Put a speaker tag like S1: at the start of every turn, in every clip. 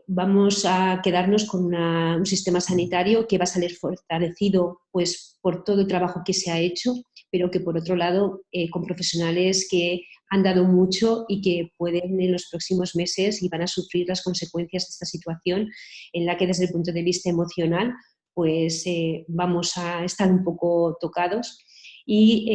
S1: vamos a quedarnos con un sistema sanitario que va a salir fortalecido pues, por todo el trabajo que se ha hecho, pero que por otro lado con profesionales que han dado mucho y que pueden en los próximos meses y van a sufrir las consecuencias de esta situación en la que desde el punto de vista emocional pues vamos a estar un poco tocados. Y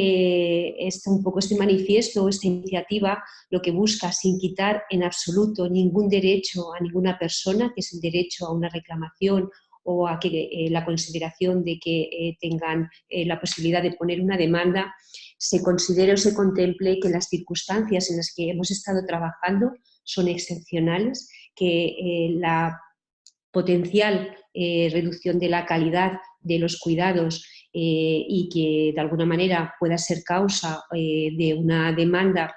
S1: un poco este manifiesto, esta iniciativa, lo que busca, sin quitar en absoluto ningún derecho a ninguna persona, que es el derecho a una reclamación o a que la consideración de que tengan la posibilidad de poner una demanda, se considere o se contemple que las circunstancias en las que hemos estado trabajando son excepcionales, que la potencial reducción de la calidad de los cuidados y que de alguna manera pueda ser causa de una demanda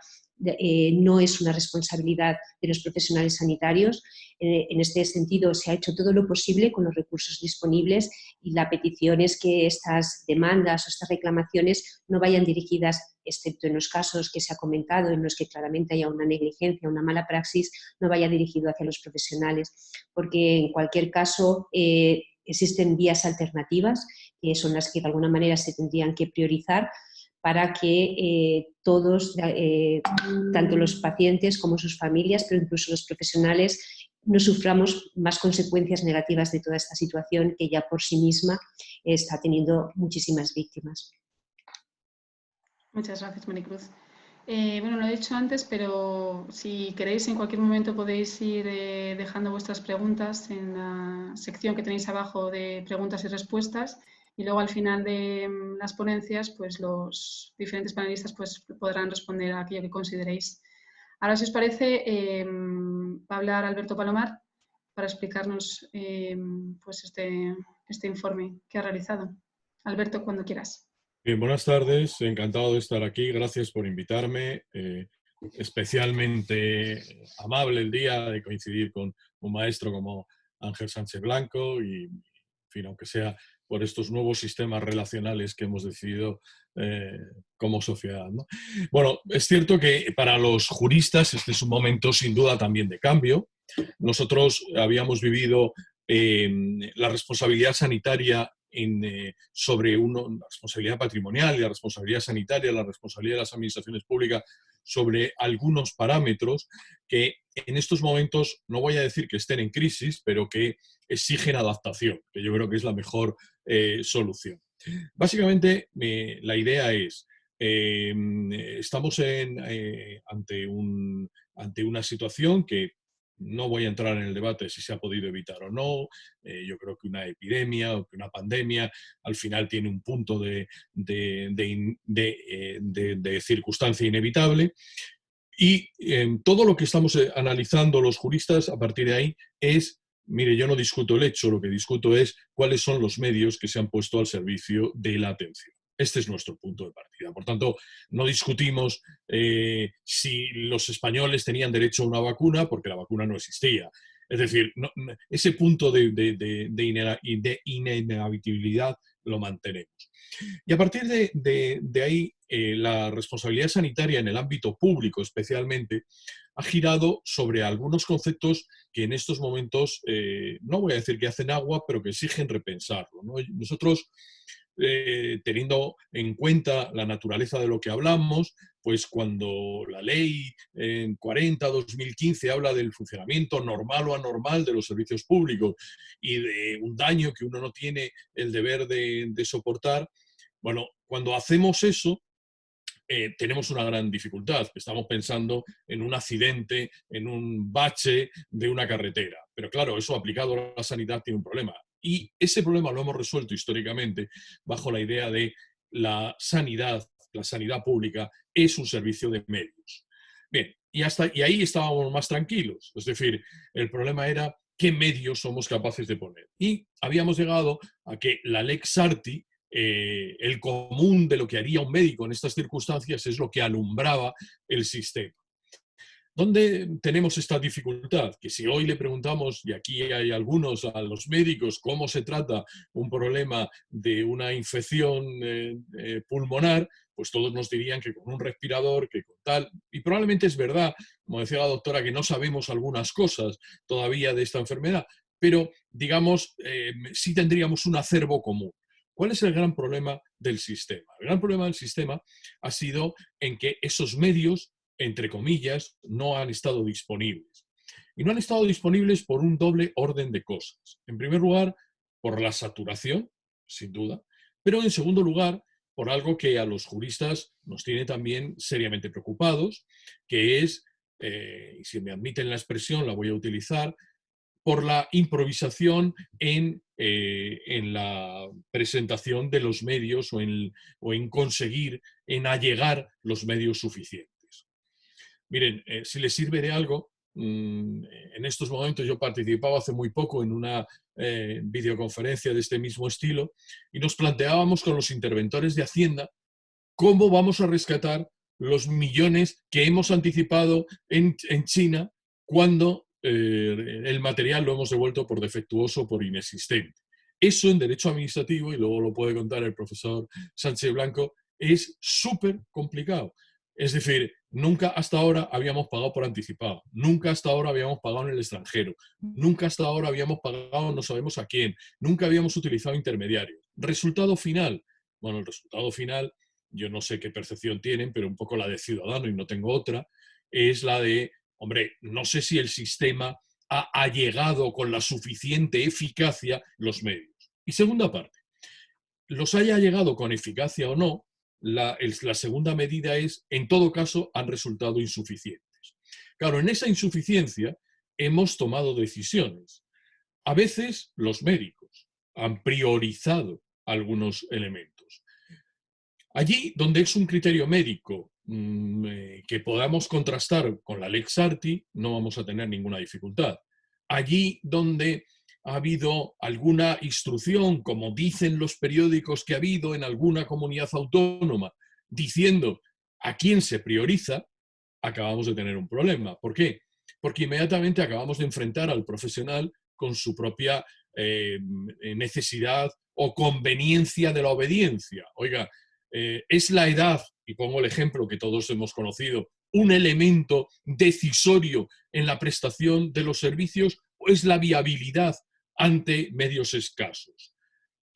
S1: no es una responsabilidad de los profesionales sanitarios. En este sentido, se ha hecho todo lo posible con los recursos disponibles y la petición es que estas demandas o estas reclamaciones no vayan dirigidas, excepto en los casos que se ha comentado, en los que claramente haya una negligencia, una mala praxis, no vaya dirigido hacia los profesionales, porque en cualquier caso existen vías alternativas, que son las que de alguna manera se tendrían que priorizar para que todos, tanto los pacientes como sus familias, pero incluso los profesionales, no suframos más consecuencias negativas de toda esta situación que ya por sí misma está teniendo muchísimas víctimas.
S2: Muchas gracias, Maricruz. Bueno, lo he dicho antes, pero si queréis en cualquier momento podéis ir dejando vuestras preguntas en la sección que tenéis abajo de preguntas y respuestas y luego al final de las ponencias pues los diferentes panelistas pues, podrán responder a aquello que consideréis. Ahora, si os parece, va a hablar Alberto Palomar para explicarnos pues este informe que ha realizado. Alberto, cuando quieras.
S3: Bien, buenas tardes, encantado de estar aquí, gracias por invitarme, especialmente amable el día de coincidir con un maestro como Ángel Sánchez Blanco y, en fin, aunque sea por estos nuevos sistemas relacionales que hemos decidido como sociedad, ¿no? Bueno, es cierto que para los juristas este es un momento sin duda también de cambio. Nosotros habíamos vivido la responsabilidad sanitaria sobre la responsabilidad patrimonial y la responsabilidad sanitaria, la responsabilidad de las administraciones públicas sobre algunos parámetros que en estos momentos, no voy a decir que estén en crisis, pero que exigen adaptación, que yo creo que es la mejor solución. Básicamente, la idea es, estamos ante una situación que no voy a entrar en el debate si se ha podido evitar o no. Yo creo que una epidemia o que una pandemia al final tiene un punto de circunstancia inevitable. Y todo lo que estamos analizando los juristas a partir de ahí es, mire, yo no discuto el hecho, lo que discuto es cuáles son los medios que se han puesto al servicio de la atención. Este es nuestro punto de partida. Por tanto, no discutimos si los españoles tenían derecho a una vacuna porque la vacuna no existía. Es decir, ese punto de inevitabilidad lo mantenemos. Y a partir de ahí, la responsabilidad sanitaria en el ámbito público especialmente ha girado sobre algunos conceptos que en estos momentos, no voy a decir que hacen agua, pero que exigen repensarlo, ¿no? Nosotros, teniendo en cuenta la naturaleza de lo que hablamos, pues cuando la ley en 40-2015 habla del funcionamiento normal o anormal de los servicios públicos y de un daño que uno no tiene el deber de soportar, bueno, cuando hacemos eso, tenemos una gran dificultad. Estamos pensando en un accidente, en un bache de una carretera. Pero claro, eso aplicado a la sanidad tiene un problema. Y ese problema lo hemos resuelto históricamente bajo la idea de la sanidad pública es un servicio de medios. Bien, y ahí estábamos más tranquilos. Es decir, el problema era qué medios somos capaces de poner. Y habíamos llegado a que la Lex Arti, el común de lo que haría un médico en estas circunstancias, es lo que alumbraba el sistema. ¿Dónde tenemos esta dificultad? Que si hoy le preguntamos, y aquí hay algunos a los médicos, cómo se trata un problema de una infección pulmonar, pues todos nos dirían que con un respirador, que con tal, y probablemente es verdad, como decía la doctora, que no sabemos algunas cosas todavía de esta enfermedad, pero digamos, sí tendríamos un acervo común. ¿Cuál es el gran problema del sistema? El gran problema del sistema ha sido en que esos medios, entre comillas, no han estado disponibles. Y no han estado disponibles por un doble orden de cosas. En primer lugar, por la saturación, sin duda, pero en segundo lugar, por algo que a los juristas nos tiene también seriamente preocupados, que es, y si me admiten la expresión, la voy a utilizar, por la improvisación en la presentación de los medios o en conseguir, en allegar los medios suficientes. Miren, si les sirve de algo, en estos momentos yo participaba hace muy poco en una videoconferencia de este mismo estilo y nos planteábamos con los interventores de Hacienda cómo vamos a rescatar los millones que hemos anticipado en China cuando el material lo hemos devuelto por defectuoso, por inexistente. Eso en derecho administrativo, y luego lo puede contar el profesor Sánchez Blanco, es súper complicado. Es decir, nunca hasta ahora habíamos pagado por anticipado, nunca hasta ahora habíamos pagado en el extranjero, nunca hasta ahora habíamos pagado no sabemos a quién, nunca habíamos utilizado intermediarios. Resultado final. Bueno, el resultado final, yo no sé qué percepción tienen, pero un poco la de ciudadano, y no tengo otra, es la de, hombre, no sé si el sistema ha allegado con la suficiente eficacia los medios. Y segunda parte, los haya llegado con eficacia o no, la segunda medida es, en todo caso, han resultado insuficientes. Claro, en esa insuficiencia hemos tomado decisiones. A veces los médicos han priorizado algunos elementos. Allí donde es un criterio médico que podamos contrastar con la Lex Arti, no vamos a tener ninguna dificultad. Allí donde ha habido alguna instrucción, como dicen los periódicos que ha habido en alguna comunidad autónoma, diciendo a quién se prioriza, acabamos de tener un problema. ¿Por qué? Porque inmediatamente acabamos de enfrentar al profesional con su propia necesidad o conveniencia de la obediencia. Oiga, ¿es la edad, y pongo el ejemplo que todos hemos conocido, un elemento decisorio en la prestación de los servicios o es la viabilidad ante medios escasos?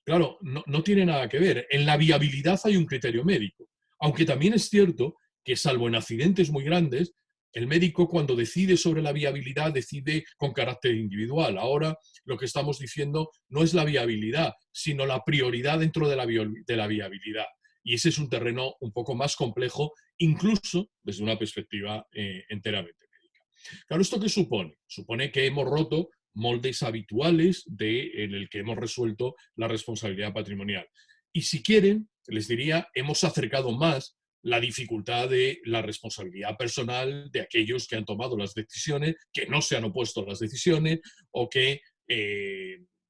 S3: Claro, no tiene nada que ver. En la viabilidad hay un criterio médico, aunque también es cierto que salvo en accidentes muy grandes, el médico cuando decide sobre la viabilidad decide con carácter individual. Ahora lo que estamos diciendo no es la viabilidad, sino la prioridad dentro de la viabilidad. Y ese es un terreno un poco más complejo, incluso desde una perspectiva enteramente médica. Claro, ¿esto qué supone? Supone que hemos roto moldes habituales en el que hemos resuelto la responsabilidad patrimonial. Y si quieren, les diría, hemos acercado más la dificultad de la responsabilidad personal de aquellos que han tomado las decisiones, que no se han opuesto a las decisiones o que,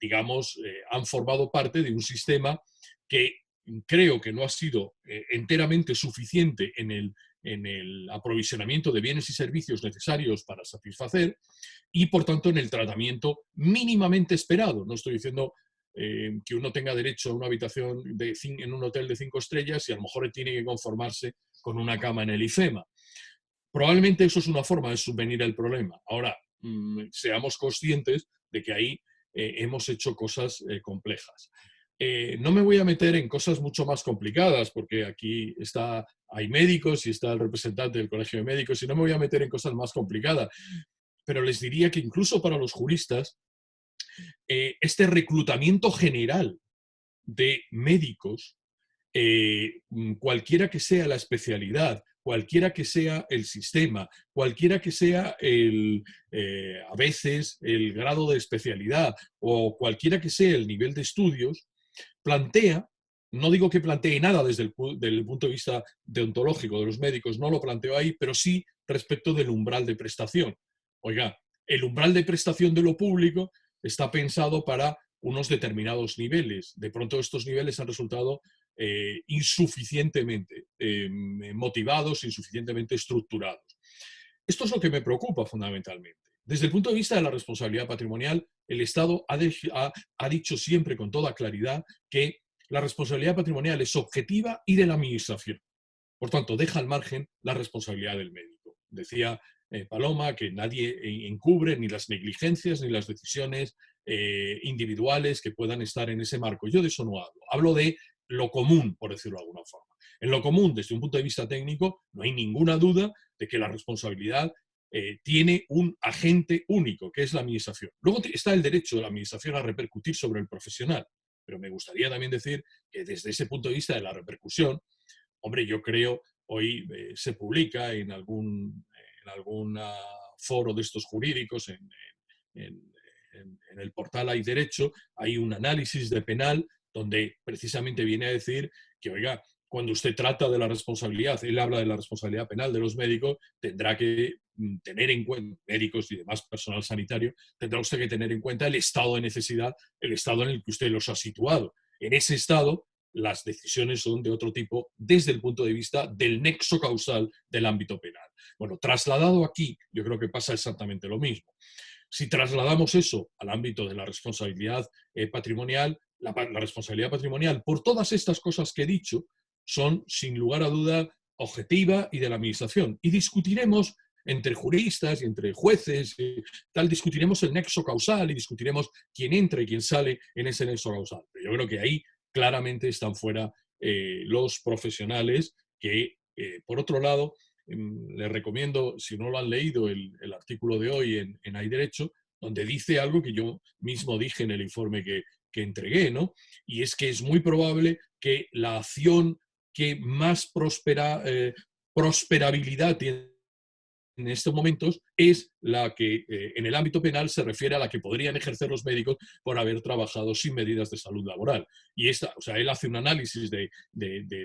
S3: digamos, han formado parte de un sistema que creo que no ha sido enteramente suficiente en el aprovisionamiento de bienes y servicios necesarios para satisfacer y, por tanto, en el tratamiento mínimamente esperado. No estoy diciendo que uno tenga derecho a una habitación en un hotel de 5 estrellas y a lo mejor tiene que conformarse con una cama en el IFEMA. Probablemente eso es una forma de subvenir el problema. Ahora, seamos conscientes de que ahí hemos hecho cosas complejas. No me voy a meter en cosas mucho más complicadas, porque aquí hay médicos y está el representante del Colegio de Médicos, y no me voy a meter en cosas más complicadas. Pero les diría que incluso para los juristas, este reclutamiento general de médicos, cualquiera que sea la especialidad, cualquiera que sea el sistema, cualquiera que sea a veces el grado de especialidad o cualquiera que sea el nivel de estudios, plantea, no digo que plantee nada desde el punto de vista deontológico de los médicos, no lo planteo ahí, pero sí respecto del umbral de prestación. Oiga, el umbral de prestación de lo público está pensado para unos determinados niveles. De pronto estos niveles han resultado insuficientemente motivados, insuficientemente estructurados. Esto es lo que me preocupa fundamentalmente. Desde el punto de vista de la responsabilidad patrimonial, el Estado ha dicho siempre con toda claridad que la responsabilidad patrimonial es objetiva y de la Administración. Por tanto, deja al margen la responsabilidad del médico. Decía Paloma que nadie encubre ni las negligencias ni las decisiones individuales que puedan estar en ese marco. Yo de eso no hablo. Hablo de lo común, por decirlo de alguna forma. En lo común, desde un punto de vista técnico, no hay ninguna duda de que la responsabilidad tiene un agente único, que es la Administración. Luego está el derecho de la Administración a repercutir sobre el profesional. Pero me gustaría también decir que desde ese punto de vista de la repercusión, hombre, yo creo, hoy se publica en algún foro de estos jurídicos, en el portal Hay Derecho, hay un análisis de penal donde precisamente viene a decir que, oiga, cuando usted trata de la responsabilidad, él habla de la responsabilidad penal de los médicos, tendrá que tener en cuenta, médicos y demás personal sanitario, tendrá usted que tener en cuenta el estado de necesidad, el estado en el que usted los ha situado. En ese estado, las decisiones son de otro tipo desde el punto de vista del nexo causal del ámbito penal. Bueno, trasladado aquí, yo creo que pasa exactamente lo mismo. Si trasladamos eso al ámbito de la responsabilidad patrimonial, la responsabilidad patrimonial, por todas estas cosas que he dicho, son, sin lugar a duda, objetiva y de la Administración. Y discutiremos entre juristas y entre jueces, discutiremos el nexo causal y discutiremos quién entra y quién sale en ese nexo causal. Pero yo creo que ahí claramente están fuera los profesionales que, por otro lado, les recomiendo, si no lo han leído, el artículo de hoy en Hay Derecho, donde dice algo que yo mismo dije en el informe que entregué, ¿no? Y es que es muy probable que la acción que más prosperabilidad tiene en estos momentos es la que en el ámbito penal se refiere a la que podrían ejercer los médicos por haber trabajado sin medidas de salud laboral. Y él hace un análisis de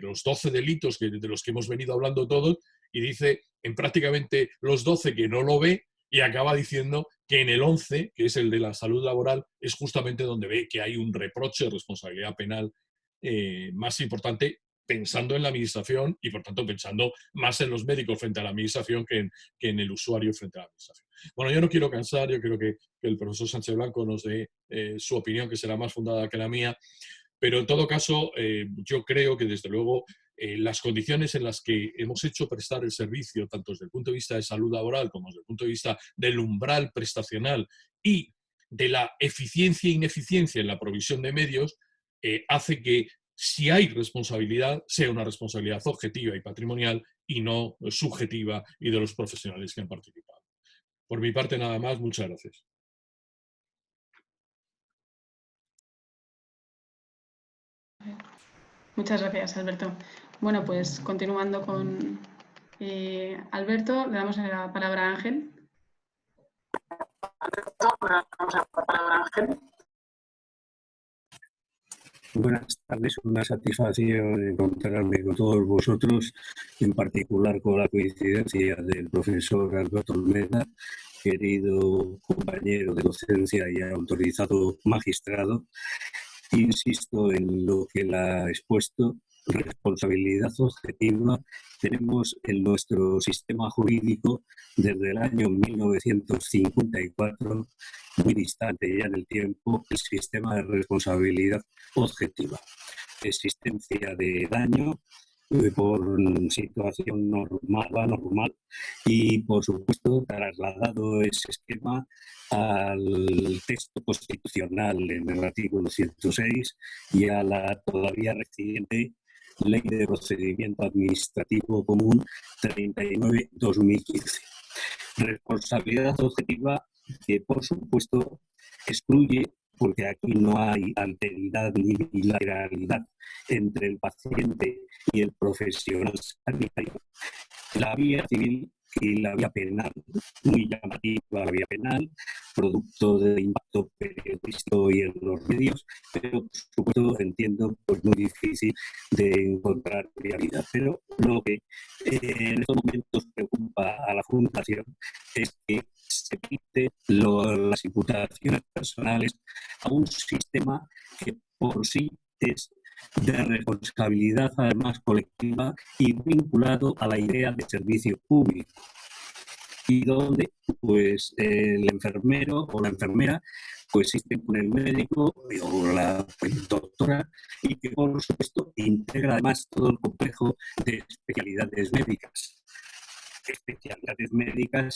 S3: los 12 delitos de los que hemos venido hablando todos y dice en prácticamente los 12 que no lo ve y acaba diciendo que en el 11, que es el de la salud laboral, es justamente donde ve que hay un reproche de responsabilidad penal más importante, pensando en la Administración y, por tanto, pensando más en los médicos frente a la Administración que en el usuario frente a la Administración. Bueno, yo no quiero cansar, yo creo que el profesor Sánchez Blanco nos dé su opinión, que será más fundada que la mía, pero en todo caso, yo creo que, desde luego, las condiciones en las que hemos hecho prestar el servicio, tanto desde el punto de vista de salud laboral como desde el punto de vista del umbral prestacional y de la eficiencia e ineficiencia en la provisión de medios, hace que, si hay responsabilidad, sea una responsabilidad objetiva y patrimonial y no subjetiva y de los profesionales que han participado. Por mi parte, nada más. Muchas gracias.
S2: Muchas gracias, Alberto. Bueno, pues continuando con Alberto, le damos la palabra a Ángel.
S4: Buenas tardes, una satisfacción encontrarme con todos vosotros, en particular con la coincidencia del profesor Alberto Almeda, querido compañero de docencia y autorizado magistrado. Insisto en lo que él ha expuesto. Responsabilidad objetiva tenemos en nuestro sistema jurídico desde el año 1954, muy distante ya en el tiempo, el sistema de responsabilidad objetiva. Existencia de daño por situación normal y, por supuesto, trasladado ese esquema al texto constitucional en el artículo 106 y a la todavía reciente Ley de Procedimiento Administrativo Común 39/2015. Responsabilidad objetiva que, por supuesto, excluye, porque aquí no hay alteridad ni bilateralidad entre el paciente y el profesional sanitario, la vía civil y la vía penal. Muy llamativa la vía penal, producto del impacto periodístico y en los medios, pero por supuesto entiendo pues muy difícil de encontrar viabilidad. Pero lo que en estos momentos preocupa a la Fundación es que se quite las imputaciones personales a un sistema que por sí es de responsabilidad además colectiva y vinculado a la idea de servicio público. y donde pues el enfermero o la enfermera coexisten con el médico o la doctora, y que por supuesto integra además todo el complejo de especialidades médicas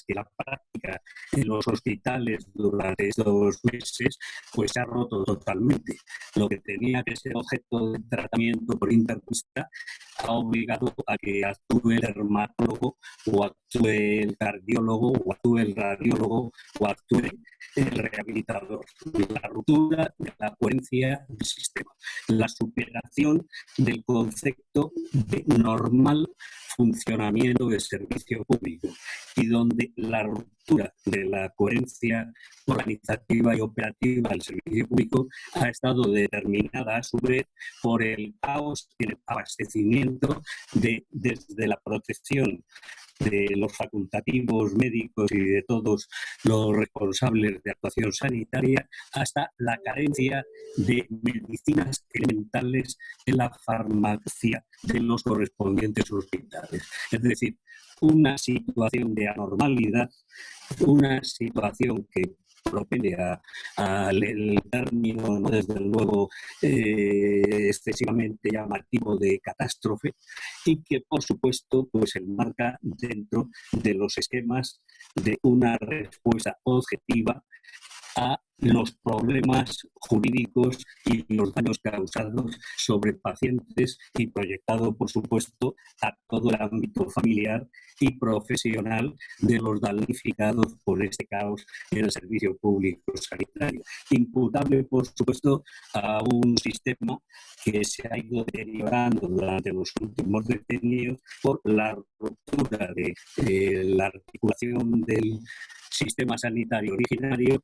S4: que la práctica en los hospitales durante estos meses pues se ha roto totalmente. Lo que tenía que ser objeto de tratamiento por internista ha obligado a que actúe el dermatólogo o actúe el cardiólogo o actúe el radiólogo o actúe el rehabilitador. La ruptura de la coherencia del sistema, la superación del concepto de normal funcionamiento del servicio público, y donde la ruptura de la coherencia organizativa y operativa del servicio público ha estado determinada a su vez por el caos en el abastecimiento desde la protección de los facultativos médicos y de todos los responsables de actuación sanitaria hasta la carencia de medicinas elementales en la farmacia de los correspondientes hospitales. Es decir, una situación de anormalidad, una situación que propende al término, ¿no?, desde luego excesivamente llamativo de catástrofe, y que por supuesto pues enmarca dentro de los esquemas de una respuesta objetiva a los problemas jurídicos y los daños causados sobre pacientes, y proyectado, por supuesto, a todo el ámbito familiar y profesional de los damnificados por este caos en el servicio público sanitario. Imputable, por supuesto, a un sistema que se ha ido deteriorando durante los últimos decenios por la ruptura de la articulación del sistema sanitario originario,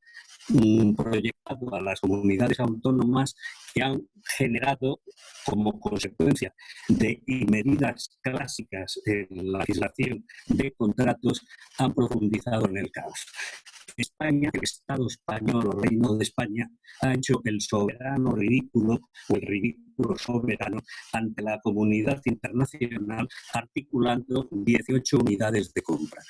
S4: proyectado a las comunidades autónomas, que han generado como consecuencia de medidas clásicas en la legislación de contratos, han profundizado en el caos. España, el Estado español o Reino de España, ha hecho el soberano ridículo o el ridículo soberano ante la comunidad internacional, articulando 18 unidades de compra.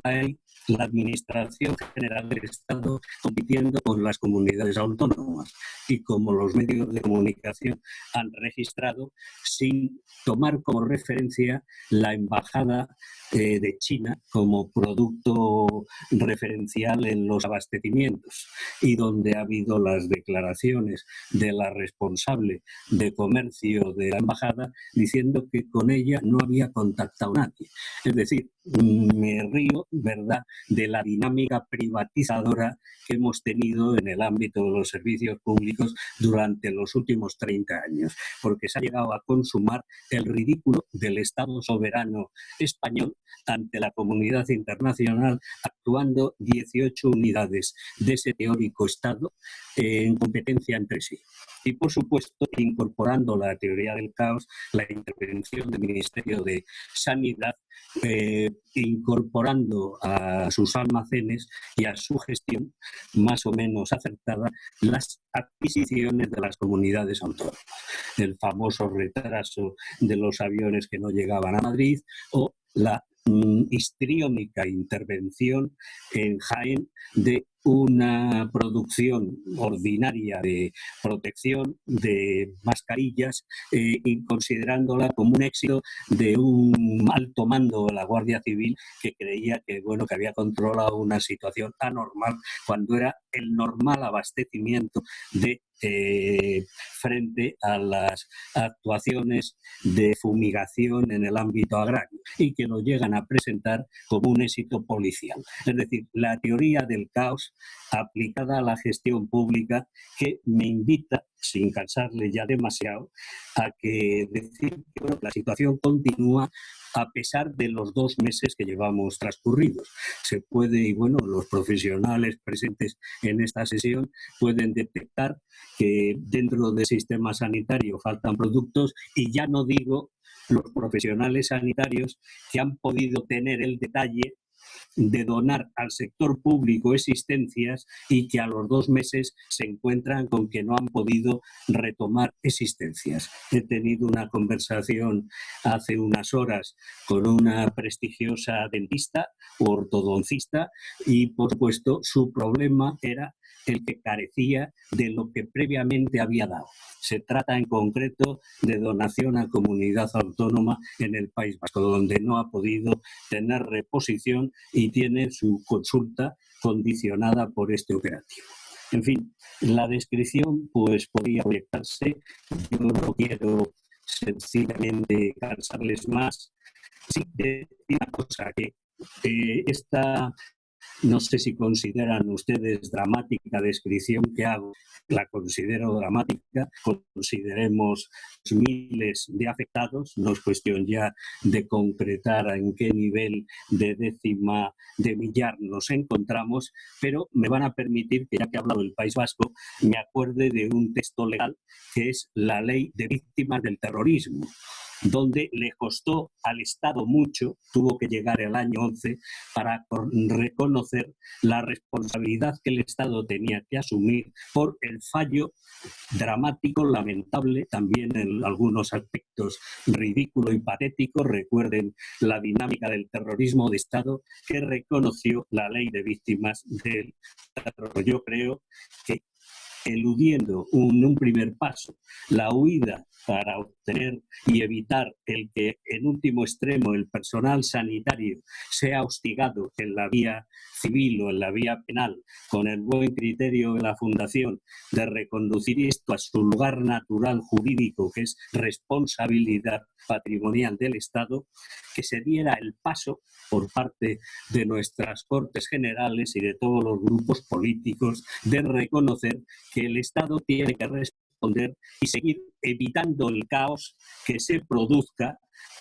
S4: Ahí la Administración General del Estado compitiendo con las comunidades autónomas, y como los medios de comunicación han registrado, sin tomar como referencia la embajada de China como producto referencial en los abastecimientos, y donde ha habido las declaraciones de la responsable de comercio de la embajada diciendo que con ella no había contactado nadie. Es decir, me río, ¿verdad?, de la dinámica privatizadora que hemos tenido en el ámbito de los servicios públicos durante los últimos 30 años, porque se ha llegado a consumar el ridículo del Estado soberano español ante la comunidad internacional, actuando 18 unidades de ese teórico Estado en competencia entre sí. Y, por supuesto, incorporando la teoría del caos, la intervención del Ministerio de Sanidad, incorporando a sus almacenes y a su gestión más o menos acertada las adquisiciones de las comunidades autónomas. El famoso retraso de los aviones que no llegaban a Madrid, o la histriónica intervención en Jaén de una producción ordinaria de protección de mascarillas, y considerándola como un éxito de un alto mando de la Guardia Civil que creía que, bueno, que había controlado una situación anormal, cuando era el normal abastecimiento de frente a las actuaciones de fumigación en el ámbito agrario, y que lo llegan a presentar como un éxito policial. Es decir, la teoría del caos aplicada a la gestión pública, que me invita, sin cansarle ya demasiado, a que decir que, bueno, la situación continúa a pesar de los 2 meses que llevamos transcurridos. Se puede, y bueno, los profesionales presentes en esta sesión pueden detectar que dentro del sistema sanitario faltan productos, y ya no digo los profesionales sanitarios que han podido tener el detalle de donar al sector público existencias y que a los 2 meses se encuentran con que no han podido retomar existencias. He tenido una conversación hace unas horas con una prestigiosa dentista o ortodoncista y, por supuesto, su problema era el que carecía de lo que previamente había dado. Se trata en concreto de donación a comunidad autónoma en el País Vasco, donde no ha podido tener reposición y tiene su consulta condicionada por este operativo. En fin, la descripción pues podría proyectarse. Yo no quiero sencillamente cansarles más. Sí, una cosa que esta, no sé si consideran ustedes dramática descripción que hago, la considero dramática, consideremos miles de afectados, no es cuestión ya de concretar en qué nivel de décima de millar nos encontramos, pero me van a permitir que, ya que he hablado del País Vasco, me acuerde de un texto legal que es la Ley de Víctimas del Terrorismo, donde le costó al Estado mucho, tuvo que llegar el año 11 para reconocer la responsabilidad que el Estado tenía que asumir por el fallo dramático, lamentable, también en algunos aspectos ridículo y patético. Recuerden la dinámica del terrorismo de Estado que reconoció la Ley de Víctimas del Terrorismo. Yo creo que eludiendo en un primer paso la huida para obtener y evitar el que en último extremo el personal sanitario sea hostigado en la vía civil o en la vía penal, con el buen criterio de la Fundación de reconducir esto a su lugar natural jurídico, que es responsabilidad patrimonial del Estado, que se diera el paso por parte de nuestras Cortes Generales y de todos los grupos políticos de reconocer que el Estado tiene que responder y seguir evitando el caos que se produzca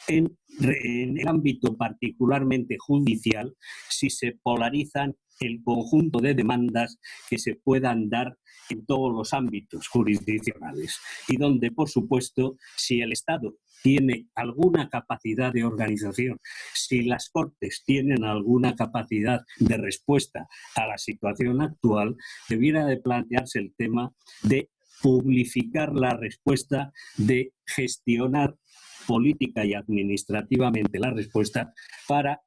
S4: en el ámbito particularmente judicial si se polarizan el conjunto de demandas que se puedan dar en todos los ámbitos jurisdiccionales y donde, por supuesto, si el Estado tiene alguna capacidad de organización, si las Cortes tienen alguna capacidad de respuesta a la situación actual, debiera de plantearse el tema de publificar la respuesta, de gestionar política y administrativamente la respuesta para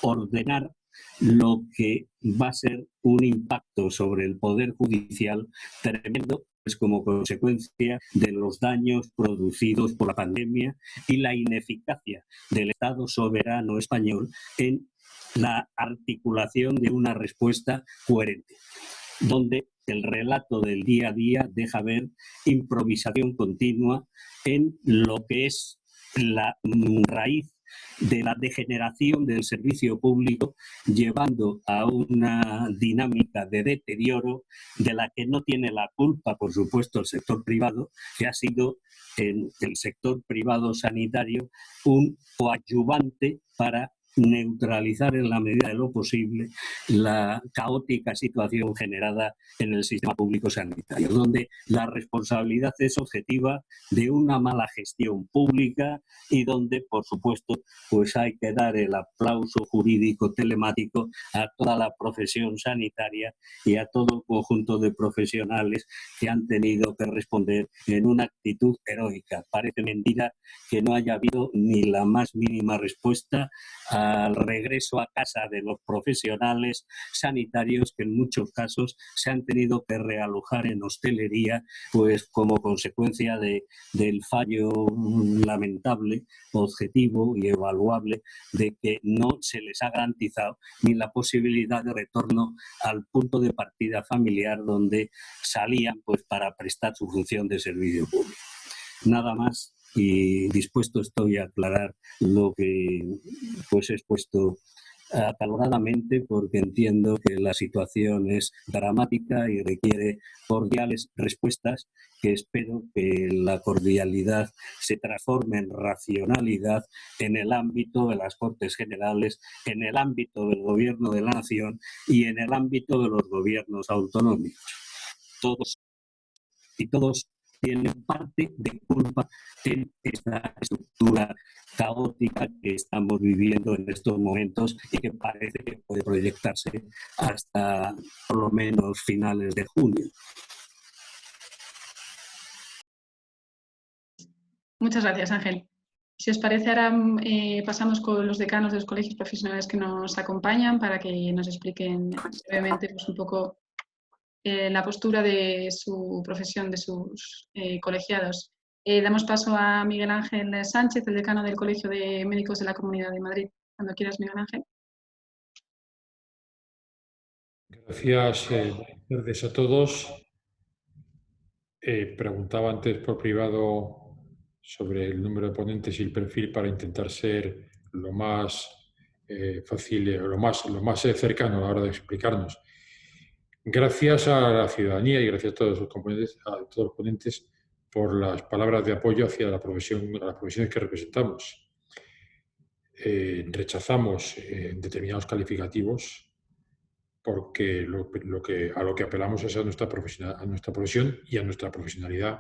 S4: ordenar lo que va a ser un impacto sobre el Poder Judicial tremendo, pues como consecuencia de los daños producidos por la pandemia y la ineficacia del Estado soberano español en la articulación de una respuesta coherente, donde el relato del día a día deja ver improvisación continua en lo que es la raíz de la degeneración del servicio público, llevando a una dinámica de deterioro de la que no tiene la culpa, por supuesto, el sector privado, que ha sido en el sector privado sanitario un coadyuvante para neutralizar en la medida de lo posible la caótica situación generada en el sistema público sanitario, donde la responsabilidad es objetiva de una mala gestión pública y donde, por supuesto, pues hay que dar el aplauso jurídico telemático a toda la profesión sanitaria y a todo el conjunto de profesionales que han tenido que responder en una actitud heroica. Parece mentira que no haya habido ni la más mínima respuesta al regreso a casa de los profesionales sanitarios que en muchos casos se han tenido que realojar en hostelería, pues como consecuencia del fallo lamentable, objetivo y evaluable de que no se les ha garantizado ni la posibilidad de retorno al punto de partida familiar donde salían pues para prestar su función de servicio público. Nada más. Y dispuesto estoy a aclarar lo que pues he expuesto acaloradamente, porque entiendo que la situación es dramática y requiere cordiales respuestas, que espero que la cordialidad se transforme en racionalidad en el ámbito de las Cortes Generales, en el ámbito del Gobierno de la Nación y en el ámbito de los gobiernos autonómicos. Todos tienen parte de culpa en esta estructura caótica que estamos viviendo en estos momentos y que parece que puede proyectarse hasta por lo menos finales de junio.
S2: Muchas gracias, Ángel. Si os parece, ahora pasamos con los decanos de los colegios profesionales que nos acompañan para que nos expliquen brevemente pues, un poco la postura de su profesión, de sus colegiados. Damos paso a Miguel Ángel Sánchez, el decano del Colegio de Médicos de la Comunidad de Madrid. Cuando quieras, Miguel Ángel.
S5: Gracias, buenas tardes a todos. Preguntaba antes por privado sobre el número de ponentes y el perfil para intentar ser lo más fácil, lo más cercano a la hora de explicarnos. Gracias a la ciudadanía y gracias a todos los ponentes por las palabras de apoyo hacia la profesión, a las profesiones que representamos. Rechazamos determinados calificativos porque a lo que apelamos es a nuestra profesión y a nuestra profesionalidad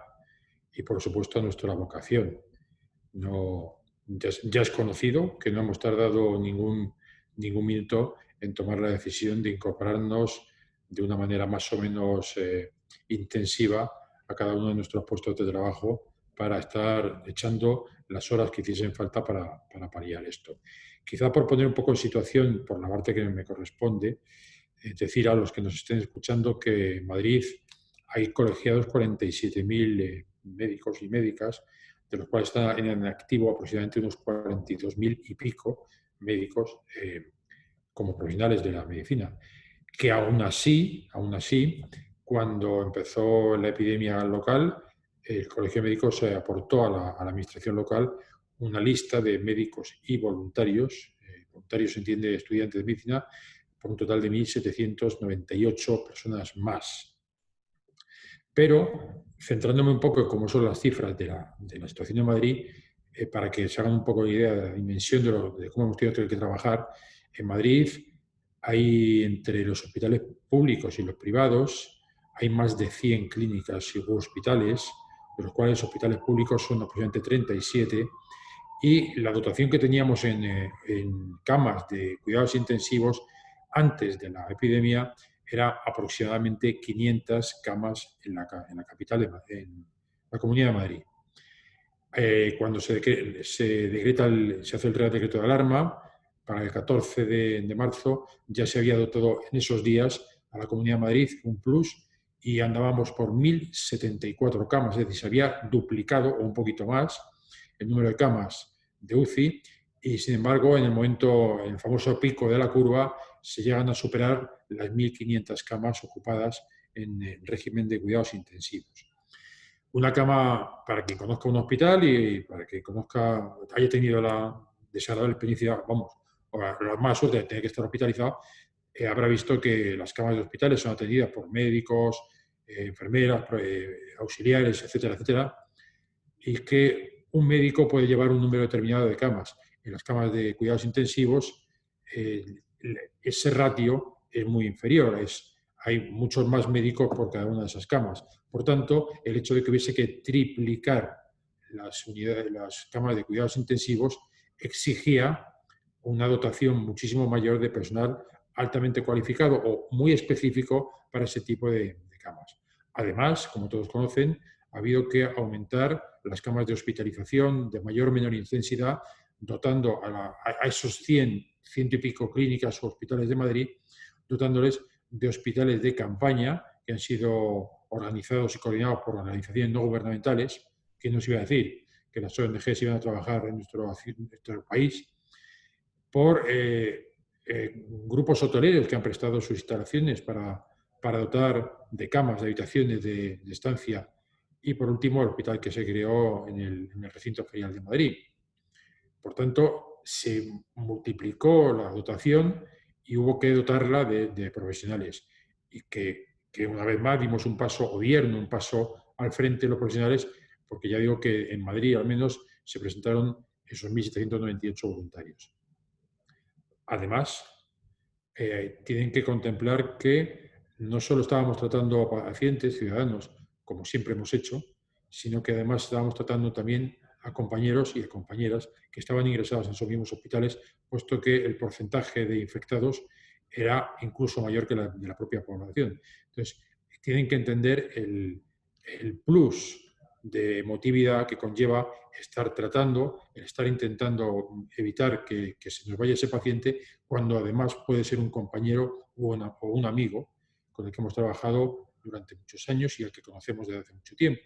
S5: y, por supuesto, a nuestra vocación. Ya es conocido que no hemos tardado ningún minuto en tomar la decisión de incorporarnos de una manera más o menos intensiva a cada uno de nuestros puestos de trabajo para estar echando las horas que hiciesen falta para paliar esto. Quizá por poner un poco en situación, por la parte que me corresponde, decir a los que nos estén escuchando que en Madrid hay colegiados 47.000 médicos y médicas, de los cuales están en activo aproximadamente unos 42.000 y pico médicos como profesionales de la medicina, que aún así, cuando empezó la epidemia local, el Colegio de Médicos aportó a la administración local una lista de médicos y voluntarios, voluntarios se entiende estudiantes de medicina, por un total de 1.798 personas más. Pero, centrándome un poco en cómo son las cifras de la situación de Madrid, para que se hagan un poco de idea de la dimensión de cómo hemos tenido que trabajar, en Madrid hay entre los hospitales públicos y los privados, hay más de 100 clínicas y hospitales, de los cuales hospitales públicos son aproximadamente 37, y la dotación que teníamos en camas de cuidados intensivos antes de la epidemia era aproximadamente 500 camas en la capital, en la Comunidad de Madrid. Cuando se hace el Real Decreto de Alarma, para el 14 de marzo ya se había dotado en esos días a la Comunidad de Madrid un plus y andábamos por 1.074 camas, es decir, se había duplicado o un poquito más el número de camas de UCI y, sin embargo, en el famoso pico de la curva, se llegan a superar las 1.500 camas ocupadas en régimen de cuidados intensivos. Una cama, para quien conozca un hospital y para quien haya tenido la desagradable experiencia, o la mala suerte de tener que estar hospitalizado, habrá visto que las camas de hospitales son atendidas por médicos, enfermeras, auxiliares, etcétera, etcétera, y que un médico puede llevar un número determinado de camas. En las camas de cuidados intensivos, ese ratio es muy inferior, hay muchos más médicos por cada una de esas camas. Por tanto, el hecho de que hubiese que triplicar las camas de cuidados intensivos exigía una dotación muchísimo mayor de personal altamente cualificado o muy específico para ese tipo de camas. Además, como todos conocen, ha habido que aumentar las camas de hospitalización de mayor o menor intensidad, dotando a esos 100 y pico clínicas o hospitales de Madrid, dotándoles de hospitales de campaña que han sido organizados y coordinados por organizaciones no gubernamentales. ¿Quién nos iba a decir que las ONGs iban a trabajar en nuestro país? Por grupos hoteleros que han prestado sus instalaciones para dotar de camas, de habitaciones de estancia, y por último el hospital que se creó en el recinto ferial de Madrid. Por tanto, se multiplicó la dotación y hubo que dotarla de profesionales. Y que una vez más dimos un paso al frente de los profesionales, porque ya digo que en Madrid al menos se presentaron esos 1.798 voluntarios. Además, tienen que contemplar que no solo estábamos tratando a pacientes, ciudadanos, como siempre hemos hecho, sino que además estábamos tratando también a compañeros y a compañeras que estaban ingresados en esos mismos hospitales, puesto que el porcentaje de infectados era incluso mayor que de la propia población. Entonces, tienen que entender el plus de emotividad que conlleva estar tratando, el estar intentando evitar que se nos vaya ese paciente, cuando además puede ser un compañero o un amigo con el que hemos trabajado durante muchos años y al que conocemos desde hace mucho tiempo.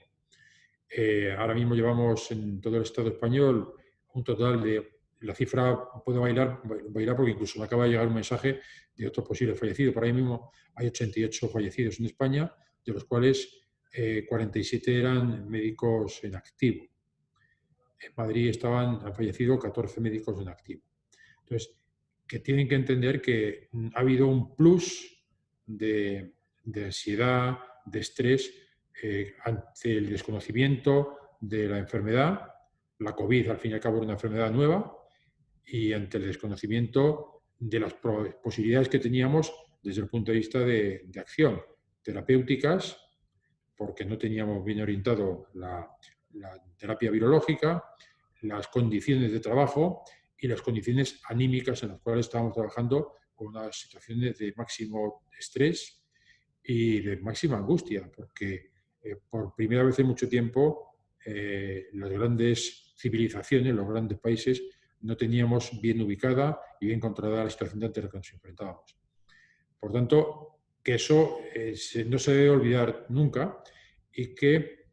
S5: Ahora mismo llevamos en todo el Estado español un total de, la cifra puede bailar porque incluso me acaba de llegar un mensaje de otro posible fallecido. Por ahí mismo hay 88 fallecidos en España, de los cuales 47 eran médicos en activo. En Madrid han fallecido 14 médicos en activo. Entonces, que tienen que entender que ha habido un plus de ansiedad, de estrés, ante el desconocimiento de la enfermedad. La COVID, al fin y al cabo, era una enfermedad nueva, y ante el desconocimiento de las posibilidades que teníamos desde el punto de vista de acción terapéuticas, porque no teníamos bien orientado la terapia virológica, las condiciones de trabajo y las condiciones anímicas en las cuales estábamos trabajando, con unas situaciones de máximo estrés y de máxima angustia, porque por primera vez en mucho tiempo las grandes civilizaciones, los grandes países, no teníamos bien ubicada y bien controlada la situación ante la que nos enfrentábamos. Por tanto, que eso no se debe olvidar nunca, y que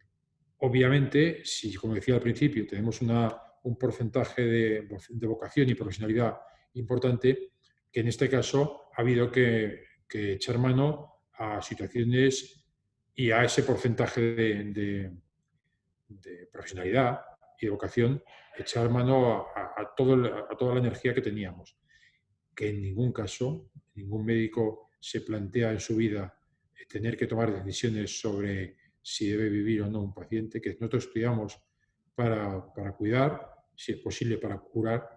S5: obviamente, si, como decía al principio, tenemos un porcentaje de vocación y profesionalidad importante, que en este caso ha habido que echar mano a situaciones y a ese porcentaje de profesionalidad y de vocación, echar mano a toda la energía que teníamos. Que en ningún caso, ningún médico se plantea en su vida tener que tomar decisiones sobre si debe vivir o no un paciente, que nosotros estudiamos para cuidar, si es posible para curar,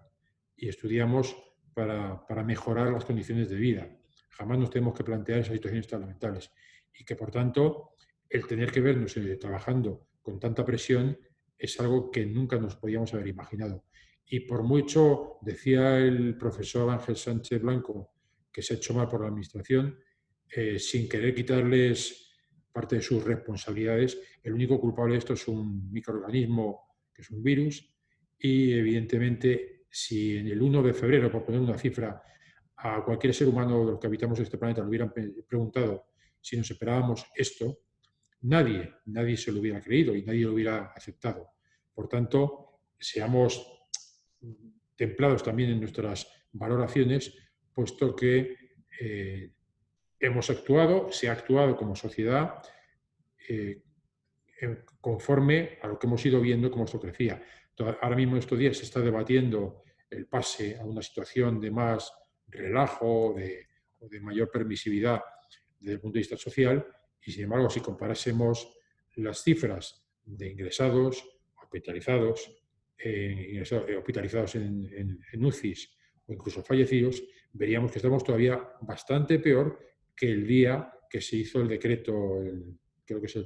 S5: y estudiamos para mejorar las condiciones de vida. Jamás nos tenemos que plantear esas situaciones tan lamentables, y que por tanto el tener que vernos trabajando con tanta presión es algo que nunca nos podíamos haber imaginado. Y por mucho, decía el profesor Ángel Sánchez Blanco, que se ha hecho mal por la administración, sin querer quitarles parte de sus responsabilidades, el único culpable de esto es un microorganismo, que es un virus, y evidentemente si en el 1 de febrero, por poner una cifra, a cualquier ser humano de los que habitamos este planeta le hubieran preguntado si nos esperábamos esto, nadie se lo hubiera creído y nadie lo hubiera aceptado. Por tanto, seamos templados también en nuestras valoraciones, puesto que se ha actuado como sociedad conforme a lo que hemos ido viendo cómo esto crecía. Ahora mismo en estos días se está debatiendo el pase a una situación de más relajo o de mayor permisividad desde el punto de vista social, y sin embargo, si comparásemos las cifras de ingresados, hospitalizados en UCIs o incluso fallecidos, veríamos que estamos todavía bastante peor que el día que se hizo el decreto, creo que es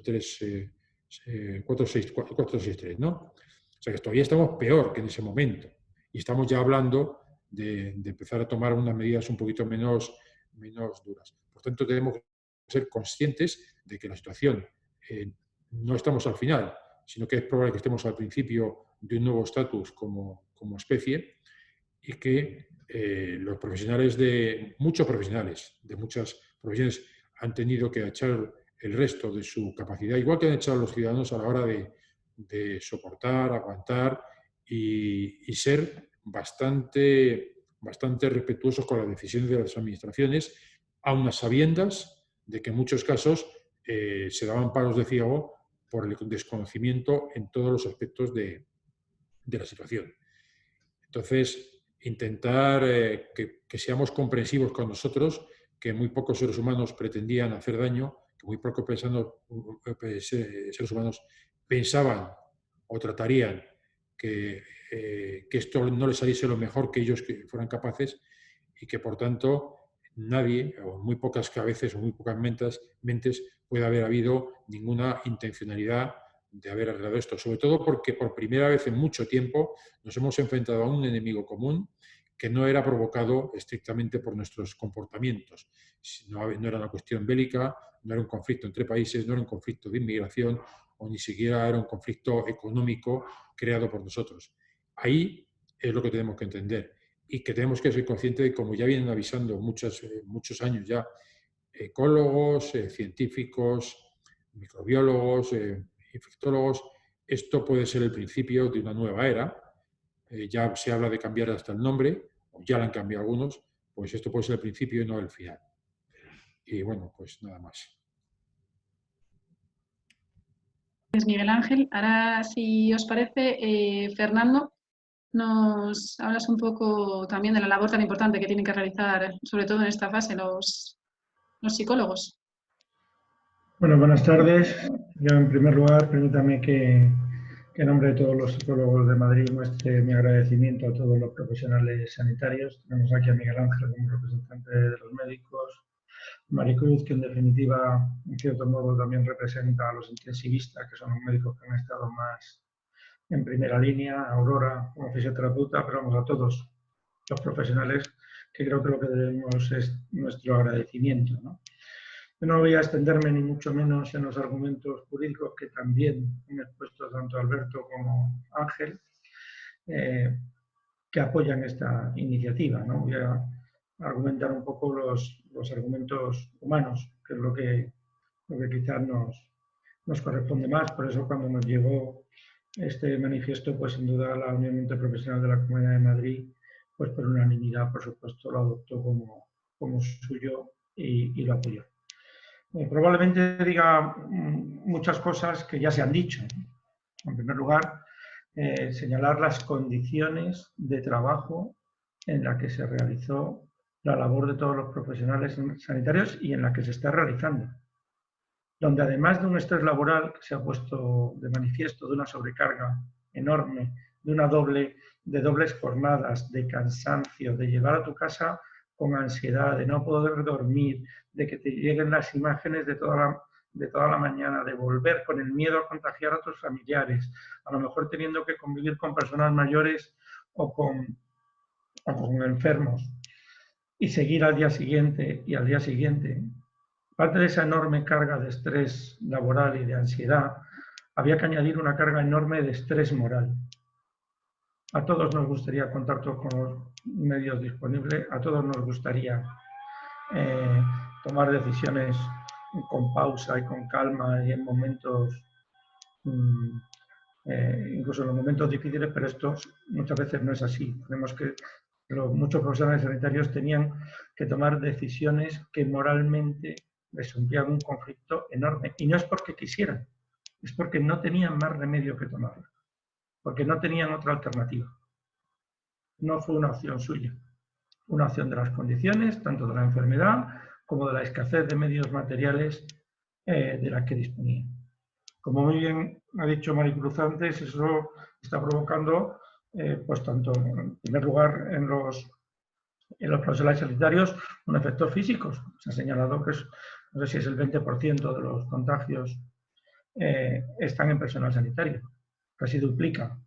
S5: el 463, ¿no? O sea que todavía estamos peor que en ese momento, y estamos ya hablando de empezar a tomar unas medidas un poquito menos duras. Por tanto, tenemos que ser conscientes de que la situación no estamos al final, sino que es probable que estemos al principio de un nuevo estatus como especie, y que los profesionales muchos profesionales de muchas profesiones han tenido que echar el resto de su capacidad, igual que han echado los ciudadanos a la hora de soportar, aguantar y ser bastante respetuosos con las decisiones de las administraciones, aun a sabiendas de que en muchos casos se daban palos de ciego por el desconocimiento en todos los aspectos de la situación. Entonces, intentar que seamos comprensivos con nosotros, que muy pocos seres humanos pretendían hacer daño, que muy pocos seres humanos pensaban o tratarían que esto no les saliese lo mejor que ellos fueran capaces, y que por tanto nadie, o muy pocas cabezas o muy pocas mentes, puede haber habido ninguna intencionalidad de haber arreglado esto, sobre todo porque por primera vez en mucho tiempo nos hemos enfrentado a un enemigo común que no era provocado estrictamente por nuestros comportamientos. No era una cuestión bélica, no era un conflicto entre países, no era un conflicto de inmigración o ni siquiera era un conflicto económico creado por nosotros. Ahí es lo que tenemos que entender y que tenemos que ser conscientes de, como ya vienen avisando muchos años ya, ecólogos, científicos, microbiólogos, infectólogos, esto puede ser el principio de una nueva era. Ya se habla de cambiar hasta el nombre, o ya lo han cambiado algunos, pues esto puede ser el principio y no el final. Y bueno, pues nada más.
S2: Pues Miguel Ángel, ahora si os parece, Fernando, nos hablas un poco también de la labor tan importante que tienen que realizar, sobre todo en esta fase, los psicólogos.
S6: Bueno, buenas tardes. Yo, en primer lugar, permítame que en nombre de todos los psicólogos de Madrid muestre mi agradecimiento a todos los profesionales sanitarios. Tenemos aquí a Miguel Ángel como representante de los médicos, Maricruz, que en definitiva, en cierto modo, también representa a los intensivistas, que son los médicos que han estado más en primera línea, Aurora como fisioterapeuta, pero vamos, a todos los profesionales, que creo que lo que debemos es nuestro agradecimiento, ¿no? Yo no voy a extenderme ni mucho menos en los argumentos jurídicos que también han expuesto tanto Alberto como Ángel, que apoyan esta iniciativa, ¿no? Voy a argumentar un poco los argumentos humanos, que es lo que quizás nos corresponde más. Por eso, cuando nos llegó este manifiesto, pues sin duda la Unión Interprofesional de la Comunidad de Madrid, pues por unanimidad, por supuesto, lo adoptó como suyo y lo apoyó. Probablemente diga muchas cosas que ya se han dicho. En primer lugar, señalar las condiciones de trabajo en las que se realizó la labor de todos los profesionales sanitarios y en la que se está realizando. Donde además de un estrés laboral que se ha puesto de manifiesto, de una sobrecarga enorme, de dobles jornadas, de cansancio, de llegar a tu casa con ansiedad, de no poder dormir, de que te lleguen las imágenes de toda la mañana, de volver con el miedo a contagiar a tus familiares, a lo mejor teniendo que convivir con personas mayores o con enfermos, y seguir al día siguiente y al día siguiente. Parte de esa enorme carga de estrés laboral y de ansiedad, había que añadir una carga enorme de estrés moral. A todos nos gustaría contar con los medios disponibles, a todos nos gustaría tomar decisiones con pausa y con calma y en momentos, incluso en los momentos difíciles, pero esto muchas veces no es así. Muchos profesionales sanitarios tenían que tomar decisiones que moralmente les suponían un conflicto enorme. Y no es porque quisieran, es porque no tenían más remedio que tomarlo, porque no tenían otra alternativa. No fue una opción suya, una opción de las condiciones, tanto de la enfermedad como de la escasez de medios materiales de las que disponían. Como muy bien ha dicho Maricruz antes, eso está provocando, pues tanto en primer lugar en los profesionales sanitarios, un efectos físicos. Se ha señalado que no sé si es el 20% de los contagios están en personal sanitario. Casi duplica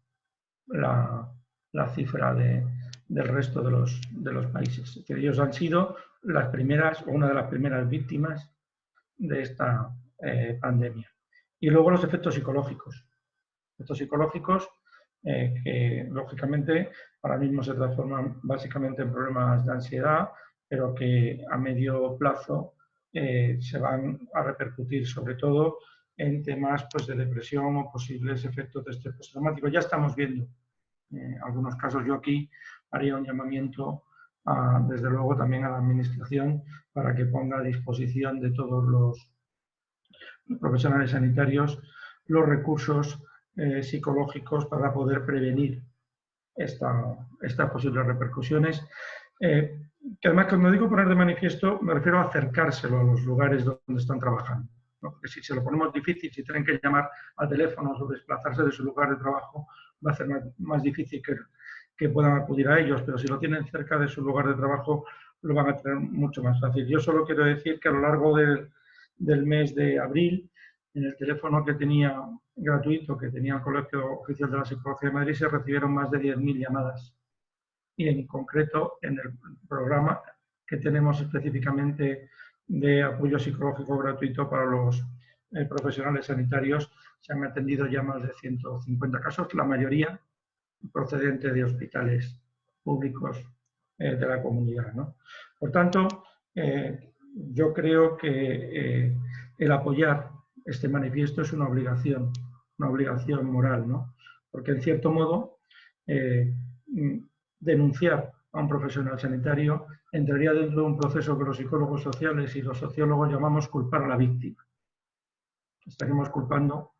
S6: la cifra del resto de los países. Que ellos han sido las primeras o una de las primeras víctimas de esta pandemia. Y luego los efectos psicológicos. Efectos psicológicos que lógicamente ahora mismo se transforman básicamente en problemas de ansiedad, pero que a medio plazo se van a repercutir sobre todo en temas pues, de depresión o posibles efectos de estrés postraumático. Ya estamos viendo algunos casos. Yo aquí haría un llamamiento desde luego también a la Administración para que ponga a disposición de todos los profesionales sanitarios los recursos psicológicos para poder prevenir estas posibles repercusiones. Que además, cuando digo poner de manifiesto, me refiero a acercárselo a los lugares donde están trabajando, ¿no? Porque si se lo ponemos difícil, si tienen que llamar al teléfono o desplazarse de su lugar de trabajo, va a ser más difícil que puedan acudir a ellos, pero si lo tienen cerca de su lugar de trabajo, lo van a tener mucho más fácil. Yo solo quiero decir que a lo largo del mes de abril En el teléfono que tenía gratuito, que tenía el Colegio Oficial de la Psicología de Madrid, se recibieron más de 10.000 llamadas. Y en concreto, en el programa que tenemos específicamente de apoyo psicológico gratuito para los profesionales sanitarios, se han atendido ya más de 150 casos, la mayoría procedente de hospitales públicos de la comunidad, ¿no? Por tanto, yo creo que el apoyar este manifiesto es una obligación moral, ¿no? Porque en cierto modo denunciar a un profesional sanitario entraría dentro de un proceso que los psicólogos sociales y los sociólogos llamamos culpar a la víctima. Estaríamos culpando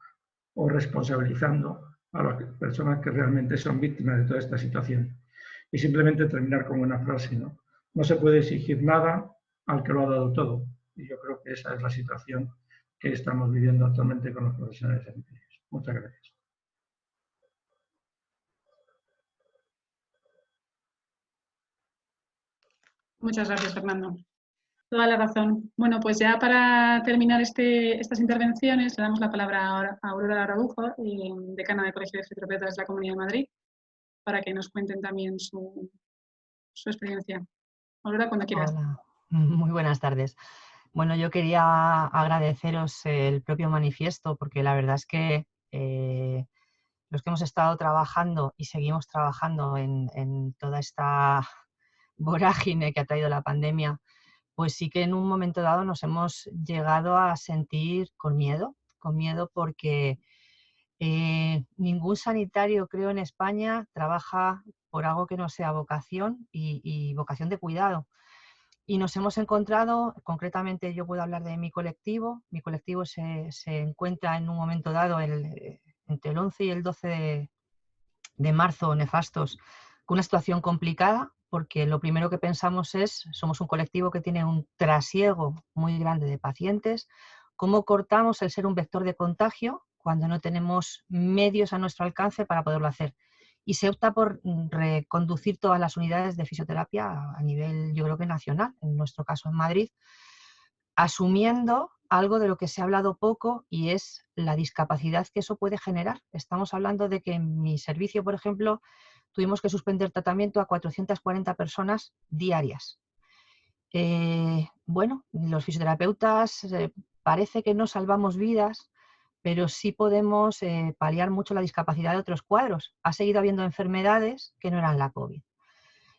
S6: o responsabilizando a las personas que realmente son víctimas de toda esta situación. Y simplemente terminar con una frase, ¿no? No se puede exigir nada al que lo ha dado todo. Y yo creo que esa es la situación que estamos viviendo actualmente con los profesionales sanitarios. Muchas gracias.
S2: Muchas gracias, Fernando. Toda la razón. Bueno, pues ya para terminar estas intervenciones, le damos la palabra a Aurora Araujo, decana del Colegio de Fisioterapeutas de la Comunidad de Madrid, para que nos cuenten también su experiencia. Aurora, cuando quieras.
S7: Hola, muy buenas tardes. Bueno, yo quería agradeceros el propio manifiesto, porque la verdad es que los que hemos estado trabajando y seguimos trabajando en toda esta vorágine que ha traído la pandemia, pues sí que en un momento dado nos hemos llegado a sentir con miedo porque ningún sanitario, creo, en España trabaja por algo que no sea vocación y vocación de cuidado. Y nos hemos encontrado, concretamente yo puedo hablar de mi colectivo se encuentra en un momento dado entre el 11 y el 12 de marzo, nefastos, con una situación complicada, porque lo primero que pensamos somos un colectivo que tiene un trasiego muy grande de pacientes. ¿Cómo cortamos el ser un vector de contagio cuando no tenemos medios a nuestro alcance para poderlo hacer? Y se opta por reconducir todas las unidades de fisioterapia a nivel, yo creo que nacional, en nuestro caso en Madrid, asumiendo algo de lo que se ha hablado poco y es la discapacidad que eso puede generar. Estamos hablando de que en mi servicio, por ejemplo, tuvimos que suspender tratamiento a 440 personas diarias. Bueno, los fisioterapeutas parece que no salvamos vidas, pero sí podemos paliar mucho la discapacidad de otros cuadros. Ha seguido habiendo enfermedades que no eran la COVID.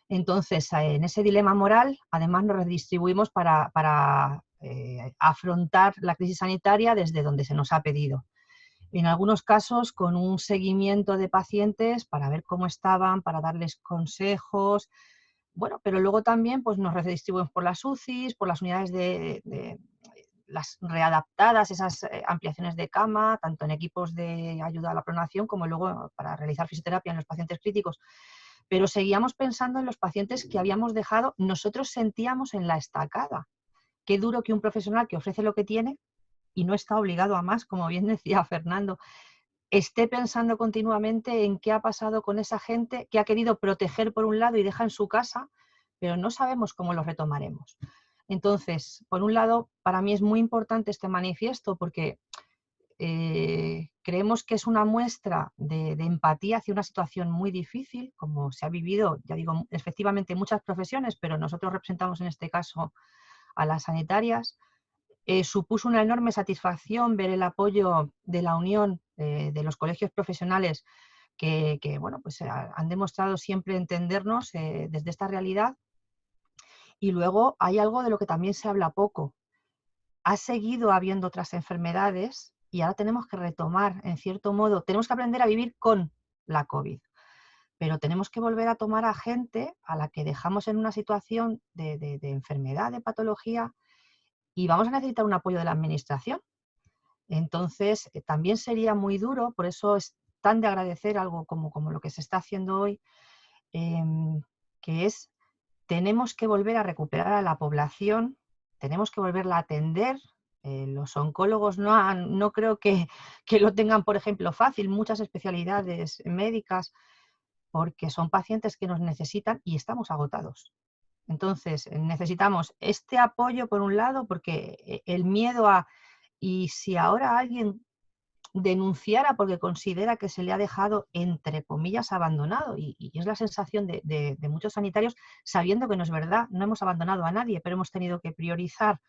S7: Entonces, en ese dilema moral, además nos redistribuimos para afrontar la crisis sanitaria desde donde se nos ha pedido. En algunos casos con un seguimiento de pacientes para ver cómo estaban, para darles consejos. Bueno, pero luego también pues, nos redistribuimos por las UCIs, por las unidades de las readaptadas, esas ampliaciones de cama, tanto en equipos de ayuda a la pronación como luego para realizar fisioterapia en los pacientes críticos. Pero seguíamos pensando en los pacientes que habíamos dejado, nosotros sentíamos en la estacada. Qué duro que un profesional que ofrece lo que tiene y no está obligado a más, como bien decía Fernando, esté pensando continuamente en qué ha pasado con esa gente que ha querido proteger por un lado y deja en su casa, pero no sabemos cómo lo retomaremos. Entonces, por un lado, para mí es muy importante este manifiesto porque creemos que es una muestra de empatía hacia una situación muy difícil, como se ha vivido, ya digo, efectivamente en muchas profesiones, pero nosotros representamos en este caso a las sanitarias. Supuso una enorme satisfacción ver el apoyo de la unión de los colegios profesionales que bueno, pues, han demostrado siempre entendernos desde esta realidad. Y luego hay algo de lo que también se habla poco. Ha seguido habiendo otras enfermedades y ahora tenemos que retomar, en cierto modo, tenemos que aprender a vivir con la COVID, pero tenemos que volver a tomar a gente a la que dejamos en una situación de enfermedad, de patología, y vamos a necesitar un apoyo de la administración. Entonces, también sería muy duro, por eso es tan de agradecer algo como lo que se está haciendo hoy, que es, tenemos que volver a recuperar a la población, tenemos que volverla a atender. Los oncólogos no creo que lo tengan, por ejemplo, fácil, muchas especialidades médicas, porque son pacientes que nos necesitan y estamos agotados. Entonces, necesitamos este apoyo por un lado, porque el miedo a Y si ahora alguien denunciara porque considera que se le ha dejado, entre comillas, abandonado, y es la sensación de muchos sanitarios, sabiendo que no es verdad, no hemos abandonado a nadie, pero hemos tenido que priorizar.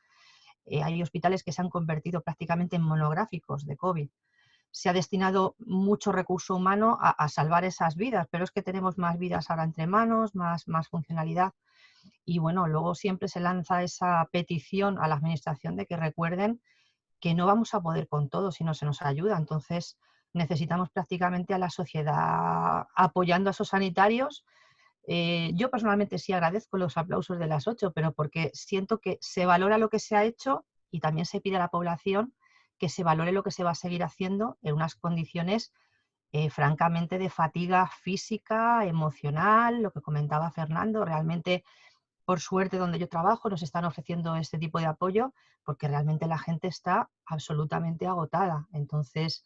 S7: Hay hospitales que se han convertido prácticamente en monográficos de COVID. Se ha destinado mucho recurso humano a salvar esas vidas, pero es que tenemos más vidas ahora entre manos, más funcionalidad. Y bueno, luego siempre se lanza esa petición a la administración de que recuerden que no vamos a poder con todo si no se nos ayuda. Entonces necesitamos prácticamente a la sociedad apoyando a esos sanitarios. Yo personalmente sí agradezco los aplausos de las 8, pero porque siento que se valora lo que se ha hecho y también se pide a la población que se valore lo que se va a seguir haciendo en unas condiciones francamente de fatiga física, emocional, lo que comentaba Fernando. Realmente, por suerte, donde yo trabajo nos están ofreciendo este tipo de apoyo porque realmente la gente está absolutamente agotada. Entonces,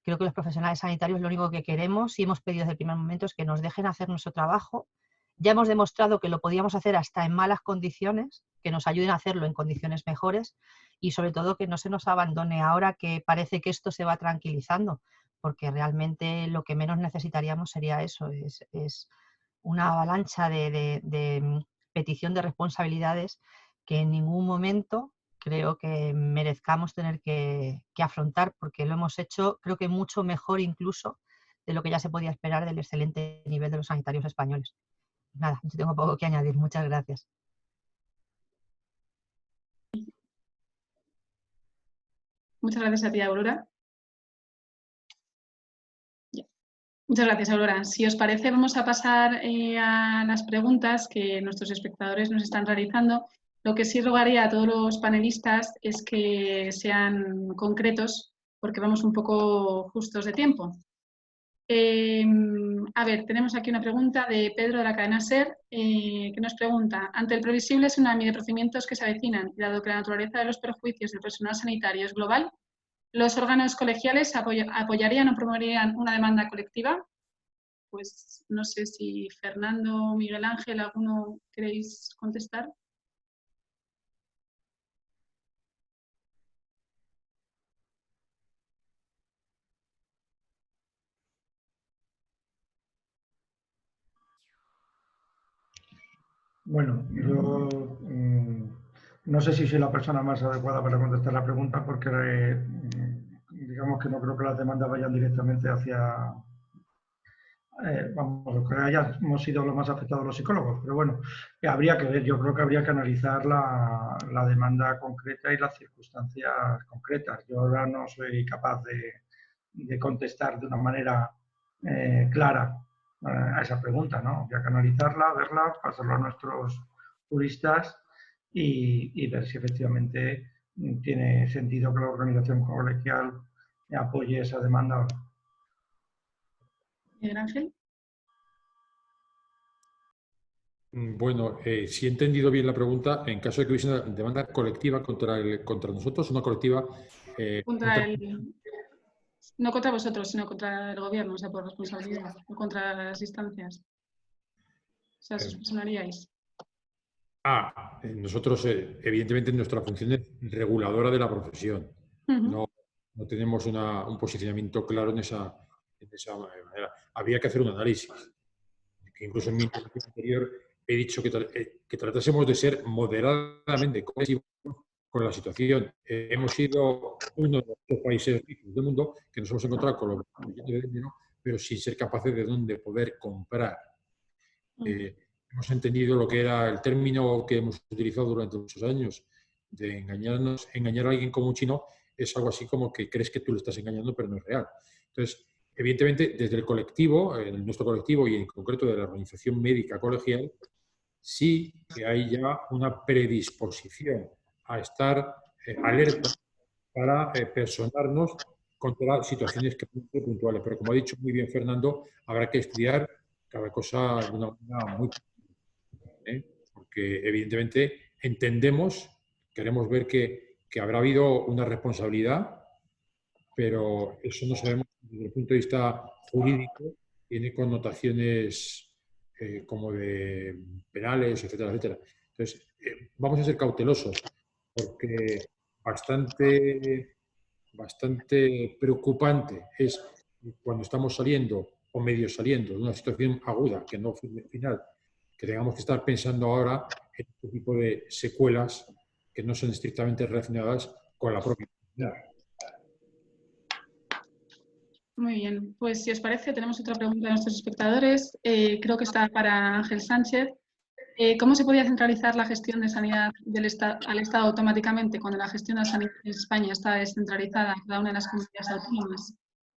S7: creo que los profesionales sanitarios lo único que queremos y hemos pedido desde el primer momento es que nos dejen hacer nuestro trabajo. Ya hemos demostrado que lo podíamos hacer hasta en malas condiciones, que nos ayuden a hacerlo en condiciones mejores y sobre todo que no se nos abandone ahora que parece que esto se va tranquilizando, porque realmente lo que menos necesitaríamos sería eso, es una avalancha de petición de responsabilidades que en ningún momento creo que merezcamos tener que afrontar, porque lo hemos hecho creo que mucho mejor incluso de lo que ya se podía esperar del excelente nivel de los sanitarios españoles. Nada, yo tengo poco que añadir. Muchas gracias.
S2: Muchas gracias a ti, Aurora. Muchas gracias, Aurora. Si os parece, vamos a pasar a las preguntas que nuestros espectadores nos están realizando. Lo que sí rogaría a todos los panelistas es que sean concretos, porque vamos un poco justos de tiempo. A ver, tenemos aquí una pregunta de Pedro de la cadena SER, que nos pregunta: ante el previsible tsunami de procedimientos que se avecinan, y dado que la naturaleza de los perjuicios del personal sanitario es global, ¿los órganos colegiales apoyarían o promoverían una demanda colectiva? Pues no sé si Fernando o Miguel Ángel, ¿alguno queréis contestar?
S6: Bueno, yo no sé si soy la persona más adecuada para contestar la pregunta porque digamos que no creo que las demandas vayan directamente hacia, vamos, que hayamos sido los más afectados los psicólogos, pero bueno, habría que ver, yo creo que habría que analizar la demanda concreta y las circunstancias concretas. Yo ahora no soy capaz de contestar de una manera clara a esa pregunta, ¿no? Habría que analizarla, verla, pasarlo a nuestros juristas y ver si efectivamente tiene sentido que la organización colegial apoye esa demanda.
S2: Miguel Ángel.
S5: Bueno, si he entendido bien la pregunta, en caso de que hubiese una demanda colectiva contra nosotros, una colectiva...
S2: No contra vosotros, sino contra el gobierno, o sea, por responsabilidad, o contra las instancias. O sea, ¿os personaríais?
S5: Nosotros, evidentemente, nuestra función es reguladora de la profesión. No tenemos un posicionamiento claro en esa manera. Habría que hacer un análisis. Que incluso en mi intervención anterior he dicho que tratásemos de ser moderadamente comprensivos con la situación. Hemos sido uno de los países ricos del mundo que nos hemos encontrado con los millones de dinero, pero sin ser capaces de dónde poder comprar. Hemos entendido lo que era el término que hemos utilizado durante muchos años de engañar a alguien como un chino, es algo así como que crees que tú le estás engañando, pero no es real. Entonces, evidentemente, desde el colectivo, nuestro colectivo y en concreto de la organización médica colegial, sí que hay ya una predisposición a estar alerta para personarnos contra situaciones que son muy puntuales. Pero como ha dicho muy bien Fernando, habrá que estudiar cada cosa de una manera muy... porque evidentemente entendemos, queremos ver que habrá habido una responsabilidad, pero eso no sabemos desde el punto de vista jurídico, tiene connotaciones como de penales, etcétera, etcétera. Entonces, vamos a ser cautelosos, porque bastante bastante preocupante es cuando estamos saliendo o medio saliendo de una situación aguda, que no final, que tengamos que estar pensando ahora en este tipo de secuelas que no son estrictamente relacionadas con la propia enfermedad.
S2: Muy bien, pues si os parece, tenemos otra pregunta de nuestros espectadores. Creo que está para Ángel Sánchez. ¿Cómo se podía centralizar la gestión de sanidad al Estado automáticamente cuando la gestión de la sanidad en España está descentralizada en cada una de las comunidades autónomas?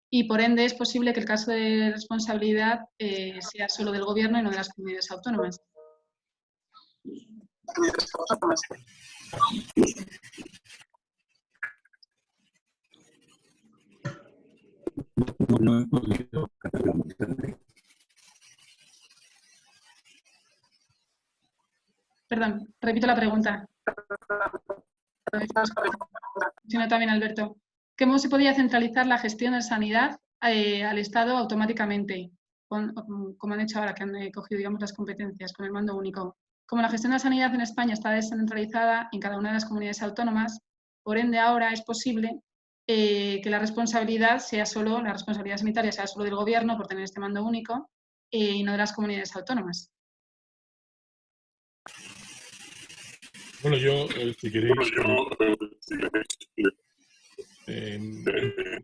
S2: Y por ende es posible que el caso de responsabilidad sea solo del Gobierno y no de las comunidades autónomas.
S4: No he podido catalogar.
S2: Perdón, repito la pregunta. Sino también, Alberto. ¿Cómo se podía centralizar la gestión de sanidad al Estado automáticamente? Como han hecho ahora, que han cogido, digamos, las competencias con el mando único. Como la gestión de la sanidad en España está descentralizada en cada una de las comunidades autónomas, por ende ahora es posible que la responsabilidad sanitaria sea solo del Gobierno por tener este mando único y no de las comunidades autónomas.
S3: Bueno, yo, si queréis,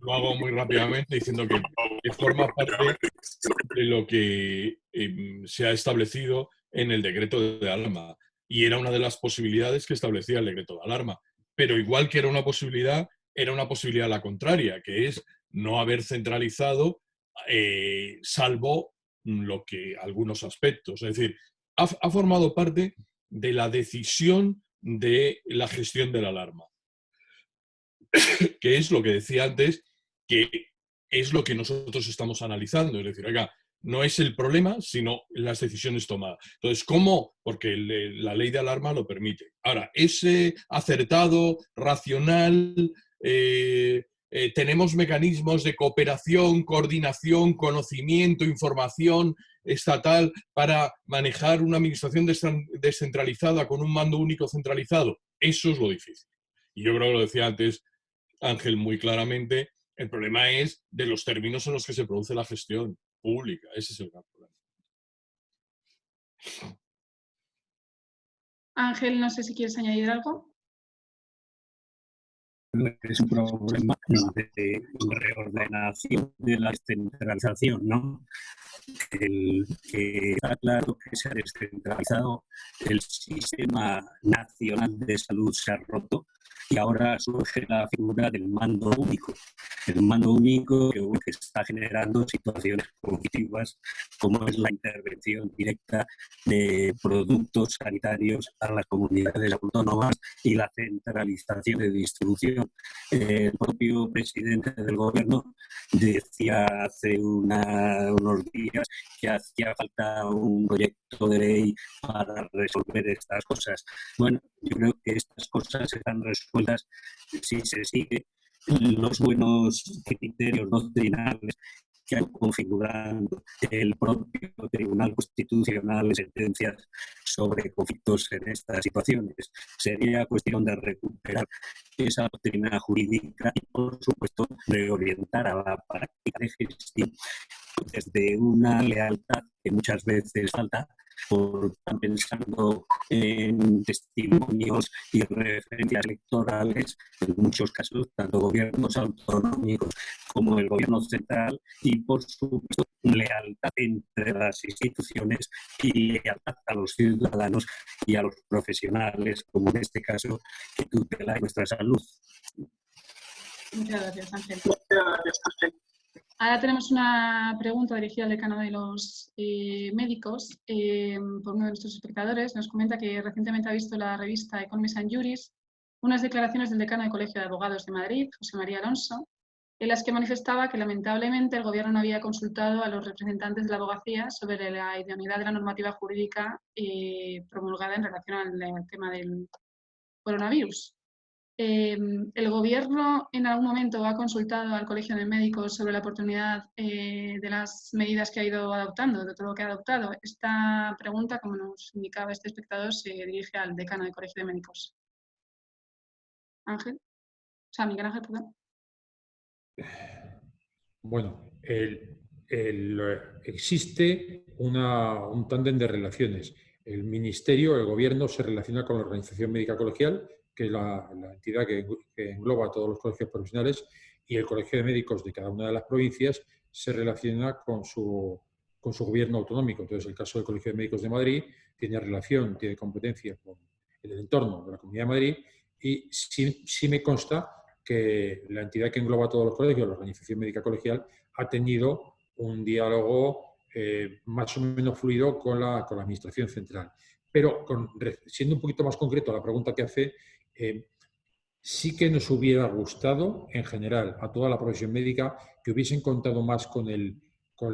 S3: lo hago muy rápidamente diciendo que forma parte de lo que se ha establecido en el decreto de alarma. Y era una de las posibilidades que establecía el decreto de alarma. Pero igual que era una posibilidad a la contraria, que es no haber centralizado, salvo algunos aspectos. Es decir, ha formado parte de la decisión de la gestión de la alarma. Que es lo que decía antes, que es lo que nosotros estamos analizando. Es decir, oiga, no es el problema, sino las decisiones tomadas. Entonces, ¿cómo? Porque la ley de alarma lo permite. Ahora, ¿es acertado, racional? ¿Tenemos mecanismos de cooperación, coordinación, conocimiento, información estatal para manejar una administración descentralizada con un mando único centralizado? Eso es lo difícil. Y yo creo que lo decía antes Ángel muy claramente, el problema es de los términos en los que se produce la gestión pública. Ese es el gran problema.
S2: Ángel, no sé si quieres añadir algo.
S4: Es un problema de reordenación de la descentralización, ¿no? Que está claro que se ha descentralizado, el sistema nacional de salud se ha roto y ahora surge la figura del mando único. El mando único que está generando situaciones positivas como es la intervención directa de productos sanitarios a las comunidades autónomas y la centralización de distribución. El propio presidente del gobierno decía hace unos días que hacía falta un proyecto de ley para resolver estas cosas. Bueno, yo creo que estas cosas están resueltas si se sigue los buenos criterios doctrinales que han configurando el propio Tribunal Constitucional de sentencias sobre conflictos en estas situaciones. Sería cuestión de recuperar esa doctrina jurídica y, por supuesto, reorientar a la práctica de gestión desde una lealtad que muchas veces falta, por estar pensando en testimonios y referencias electorales, en muchos casos, tanto gobiernos autonómicos como el gobierno central, y por supuesto lealtad entre las instituciones y lealtad a los ciudadanos y a los profesionales, como en este caso, que tutela nuestra salud.
S2: Muchas gracias, Ángel. Ahora tenemos una pregunta dirigida al decano de los médicos por uno de nuestros espectadores. Nos comenta que recientemente ha visto la revista Economies and Juris unas declaraciones del decano del Colegio de Abogados de Madrid, José María Alonso, en las que manifestaba que lamentablemente el Gobierno no había consultado a los representantes de la abogacía sobre la idoneidad de la normativa jurídica promulgada en relación al tema del coronavirus. ¿El Gobierno en algún momento ha consultado al Colegio de Médicos sobre la oportunidad de las medidas que ha ido adoptando, de todo lo que ha adoptado? Esta pregunta, como nos indicaba este espectador, se dirige al decano del Colegio de Médicos. Ángel. O sea, Miguel Ángel, perdón.
S5: Bueno, existe un tándem de relaciones. El Ministerio, el Gobierno, se relaciona con la Organización Médica Colegial, que es la entidad que engloba a todos los colegios profesionales, y el Colegio de Médicos de cada una de las provincias se relaciona con su gobierno autonómico. Entonces, el caso del Colegio de Médicos de Madrid tiene relación, tiene competencia con el entorno de la Comunidad de Madrid, y sí me consta que la entidad que engloba a todos los colegios, la Organización Médica Colegial, ha tenido un diálogo más o menos fluido con la Administración Central. Pero siendo un poquito más concreto a la pregunta que hace, sí que nos hubiera gustado, en general, a toda la profesión médica, que hubiesen contado más con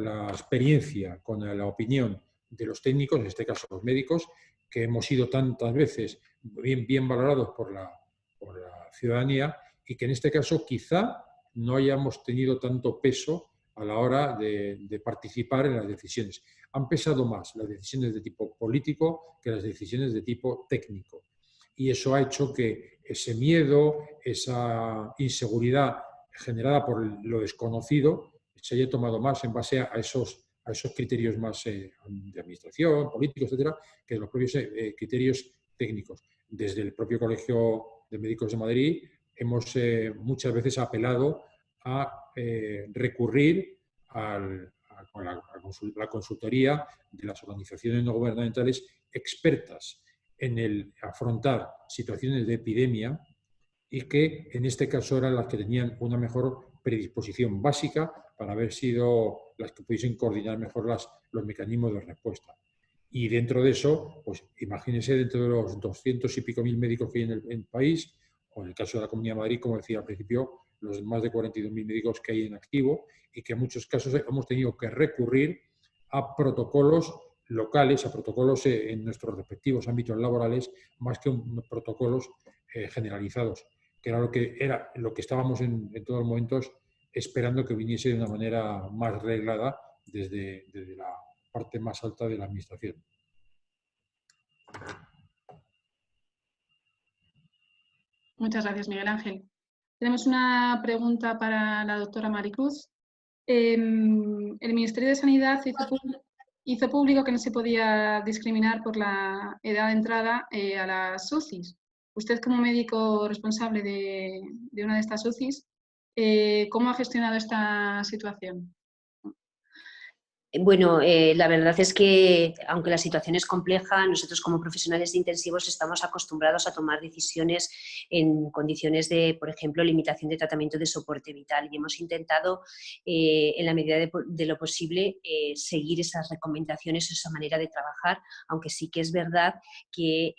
S5: la experiencia, con la opinión de los técnicos, en este caso los médicos, que hemos sido tantas veces bien valorados por la ciudadanía, y que en este caso quizá no hayamos tenido tanto peso a la hora de participar en las decisiones. Han pesado más las decisiones de tipo político que las decisiones de tipo técnico. Y eso ha hecho que ese miedo, esa inseguridad generada por lo desconocido, se haya tomado más en base a esos criterios más de administración, políticos, etcétera, que los propios criterios técnicos. Desde el propio Colegio de Médicos de Madrid hemos muchas veces apelado a recurrir a la consultoría de las organizaciones no gubernamentales expertas en afrontar situaciones de epidemia, y que en este caso eran las que tenían una mejor predisposición básica para haber sido las que pudiesen coordinar mejor los mecanismos de respuesta. Y dentro de eso, pues imagínense, dentro de los 200 y pico mil médicos que hay en el país, o en el caso de la Comunidad de Madrid, como decía al principio, los más de 42.000 médicos que hay en activo, y que en muchos casos hemos tenido que recurrir a protocolos locales, a protocolos en nuestros respectivos ámbitos laborales, más que protocolos generalizados, que era lo que estábamos en todos los momentos esperando que viniese de una manera más reglada desde la parte más alta de la administración.
S2: Muchas gracias, Miguel Ángel. Tenemos una pregunta para la doctora Maricruz. El Ministerio de Sanidad hizo público que no se podía discriminar por la edad de entrada a las UCIs. Usted, como médico responsable de una de estas UCIs, ¿cómo ha gestionado esta situación?
S1: Bueno, la verdad es que, aunque la situación es compleja, nosotros como profesionales de intensivos estamos acostumbrados a tomar decisiones en condiciones de, por ejemplo, limitación de tratamiento de soporte vital, y hemos intentado, en la medida de lo posible, seguir esas recomendaciones, esa manera de trabajar, aunque sí que es verdad que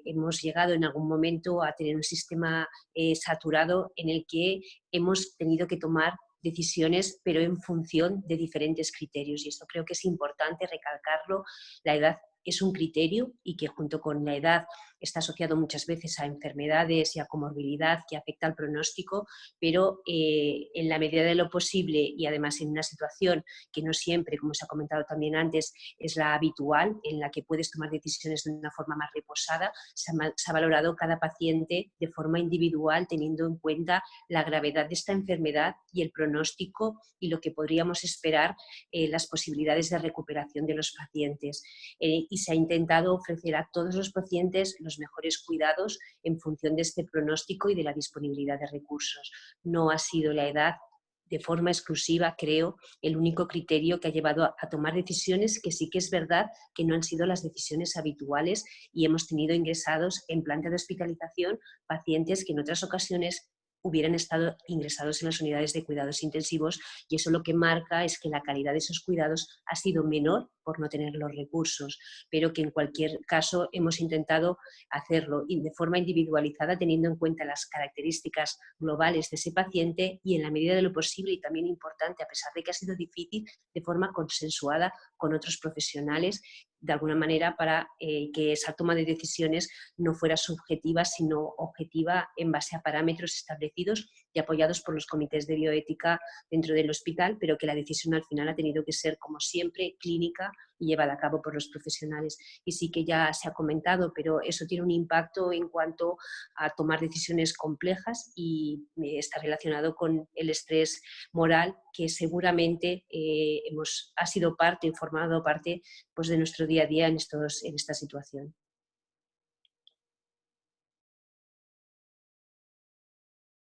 S1: hemos llegado en algún momento a tener un sistema saturado en el que hemos tenido que tomar decisiones, pero en función de diferentes criterios. Y esto creo que es importante recalcarlo. La edad es un criterio y que junto con la edad está asociado muchas veces a enfermedades y a comorbilidad que afecta al pronóstico, pero en la medida de lo posible, y además en una situación que no siempre, como se ha comentado también antes, es la habitual, en la que puedes tomar decisiones de una forma más reposada, se ha valorado cada paciente de forma individual, teniendo en cuenta la gravedad de esta enfermedad y el pronóstico y lo que podríamos esperar, las posibilidades de recuperación de los pacientes. Y se ha intentado ofrecer a todos los pacientes los mejores cuidados en función de este pronóstico y de la disponibilidad de recursos. No ha sido la edad de forma exclusiva, creo, el único criterio que ha llevado a tomar decisiones que sí que es verdad que no han sido las decisiones habituales, y hemos tenido ingresados en planta de hospitalización pacientes que en otras ocasiones hubieran estado ingresados en las unidades de cuidados intensivos, y eso lo que marca es que la calidad de esos cuidados ha sido menor por no tener los recursos, pero que en cualquier caso hemos intentado hacerlo de forma individualizada, teniendo en cuenta las características globales de ese paciente y, en la medida de lo posible, y también importante, a pesar de que ha sido difícil, de forma consensuada con otros profesionales, de alguna manera para que esa toma de decisiones no fuera subjetiva, sino objetiva en base a parámetros establecidos y apoyados por los comités de bioética dentro del hospital, pero que la decisión al final ha tenido que ser, como siempre, clínica y llevada a cabo por los profesionales. Y sí que ya se ha comentado, pero eso tiene un impacto en cuanto a tomar decisiones complejas y está relacionado con el estrés moral que seguramente ha sido parte, formado parte pues, de nuestro día a día en esta situación.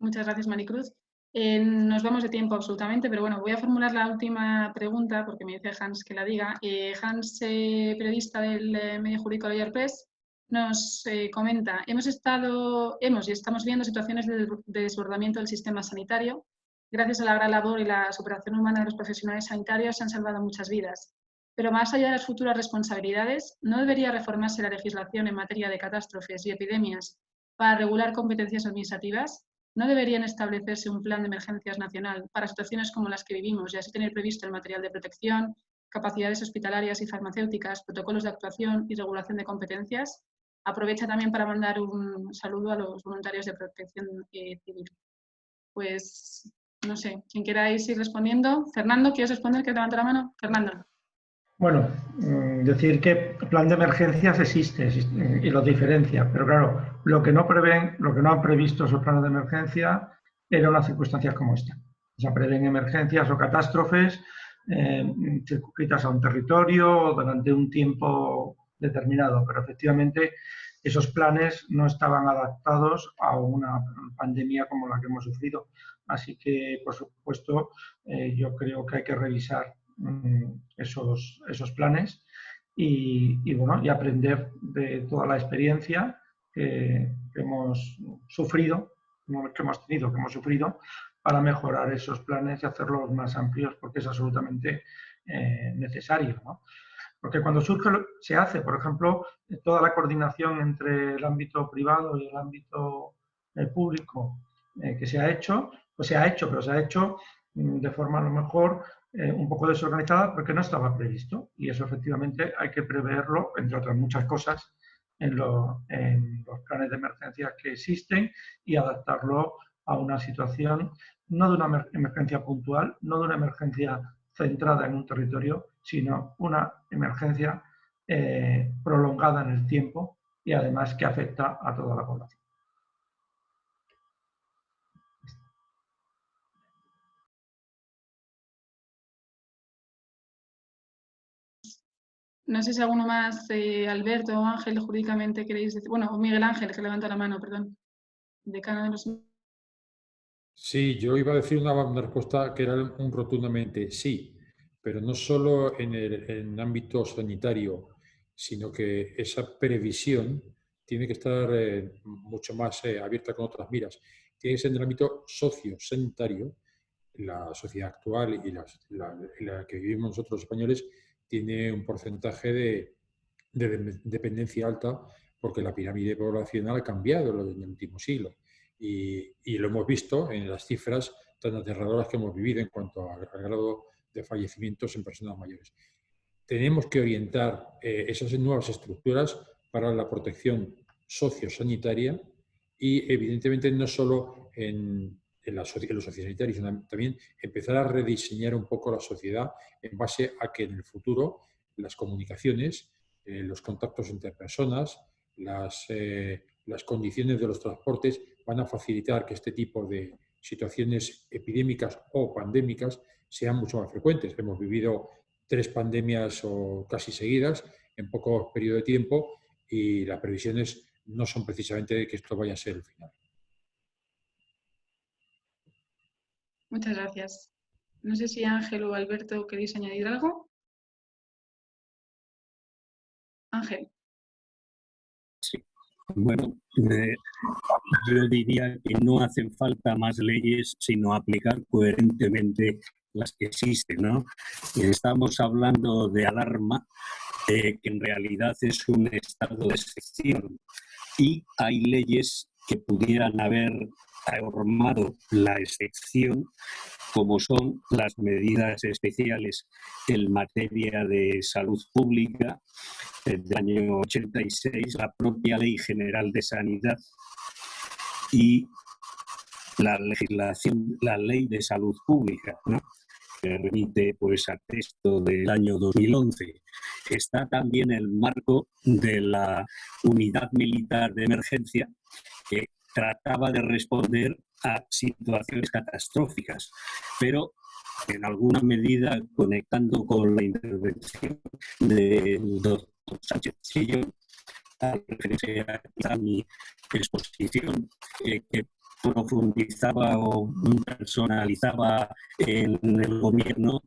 S2: Muchas gracias, Maricruz. Nos vamos de tiempo absolutamente, pero bueno, voy a formular la última pregunta porque me dice Hans que la diga. Hans, periodista del medio jurídico Lawyer Press, nos comenta: hemos y estamos viendo situaciones de desbordamiento del sistema sanitario. Gracias a la gran labor y la superación humana de los profesionales sanitarios se han salvado muchas vidas. Pero más allá de las futuras responsabilidades, ¿no debería reformarse la legislación en materia de catástrofes y epidemias para regular competencias administrativas? ¿No deberían establecerse un plan de emergencias nacional para situaciones como las que vivimos y así tener previsto el material de protección, capacidades hospitalarias y farmacéuticas, protocolos de actuación y regulación de competencias? Aprovecha también para mandar un saludo a los voluntarios de protección civil. Pues no sé, quien queráis ir respondiendo. Fernando, ¿quieres responder? ¿Que levanta la mano? Fernando.
S6: Bueno, decir que plan de emergencias existe y los diferencia, pero claro, lo que no han previsto esos planes de emergencia eran unas circunstancias como esta. O sea, prevén emergencias o catástrofes circunscritas a un territorio durante un tiempo determinado, pero efectivamente esos planes no estaban adaptados a una pandemia como la que hemos sufrido. Así que, por supuesto, yo creo que hay que revisar esos planes y aprender de toda la experiencia que hemos sufrido, que hemos sufrido, para mejorar esos planes y hacerlos más amplios, porque es absolutamente necesario, ¿no? Porque cuando se hace, por ejemplo, toda la coordinación entre el ámbito privado y el ámbito público que se ha hecho, pues pero se ha hecho de forma a lo mejor un poco desorganizada porque no estaba previsto. Y eso efectivamente hay que preverlo, entre otras muchas cosas, en los planes de emergencia que existen y adaptarlo a una situación, no de una emergencia puntual, no de una emergencia centrada en un territorio, sino una emergencia prolongada en el tiempo y además que afecta a toda la población.
S2: No sé si alguno más, Alberto o Ángel, jurídicamente queréis decir. Bueno, Miguel Ángel, que levanta la mano, perdón. Decano de los...
S5: Sí, yo iba a decir una respuesta que era un rotundamente sí, pero no solo en el ámbito sanitario, sino que esa previsión tiene que estar mucho más abierta con otras miras. Tiene que ser en el ámbito sociosanitario. La sociedad actual y la que vivimos nosotros los españoles tiene un porcentaje de dependencia alta porque la pirámide poblacional ha cambiado en el último siglo. Y lo hemos visto en las cifras tan aterradoras que hemos vivido en cuanto al grado de fallecimientos en personas mayores. Tenemos que orientar esas nuevas estructuras para la protección sociosanitaria y, evidentemente, no solo en los sociosanitarios, sino también empezar a rediseñar un poco la sociedad en base a que en el futuro las comunicaciones, los contactos entre personas, las condiciones de los transportes van a facilitar que este tipo de situaciones epidémicas o pandémicas sean mucho más frecuentes. Hemos vivido 3 pandemias o casi seguidas en poco periodo de tiempo y las previsiones no son precisamente de que esto vaya a ser el final.
S2: Muchas gracias. No sé si Ángel o Alberto queréis añadir algo. Ángel.
S4: Sí. Bueno, yo diría que no hacen falta más leyes, sino aplicar coherentemente las que existen, ¿no? Estamos hablando de alarma, que en realidad es un estado de excepción, y hay leyes que pudieran haber formado la excepción, como son las medidas especiales en materia de salud pública del año 86, la propia Ley General de Sanidad y la legislación, la Ley de Salud Pública, ¿no?, que remite pues al texto del año 2011. Está también el marco de la Unidad Militar de Emergencia, que trataba de responder a situaciones catastróficas, pero en alguna medida conectando con la intervención del doctor Sánchez Sillón, al referirse a mi exposición, que profundizaba o personalizaba en el gobierno,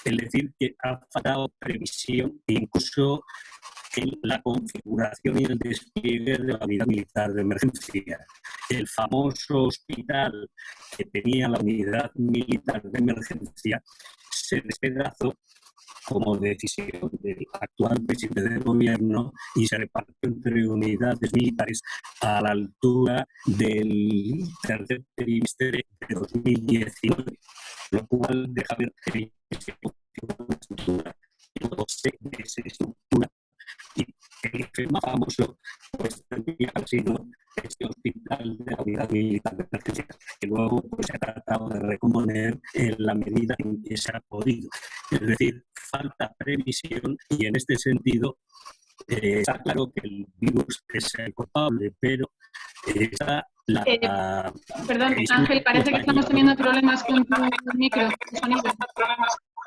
S4: es decir, que ha faltado previsión incluso en la configuración y el despliegue de la unidad militar de emergencia. El famoso hospital que tenía la unidad militar de emergencia se despedazó como decisión del actual presidente del gobierno y se repartió entre unidades militares a la altura del tercer trimestre de 2019, lo cual deja ver que una estructura de esa estructura y el jefe más famoso pues tendría que haber sido este hospital de la unidad militar de emergencia, que luego pues, se ha tratado de recomponer en la medida en que se ha podido. Es decir, falta previsión y en este sentido está claro que el virus es el culpable, pero está la...
S2: Perdón, Ángel, parece que estamos teniendo problemas con tu micro, tu sonido.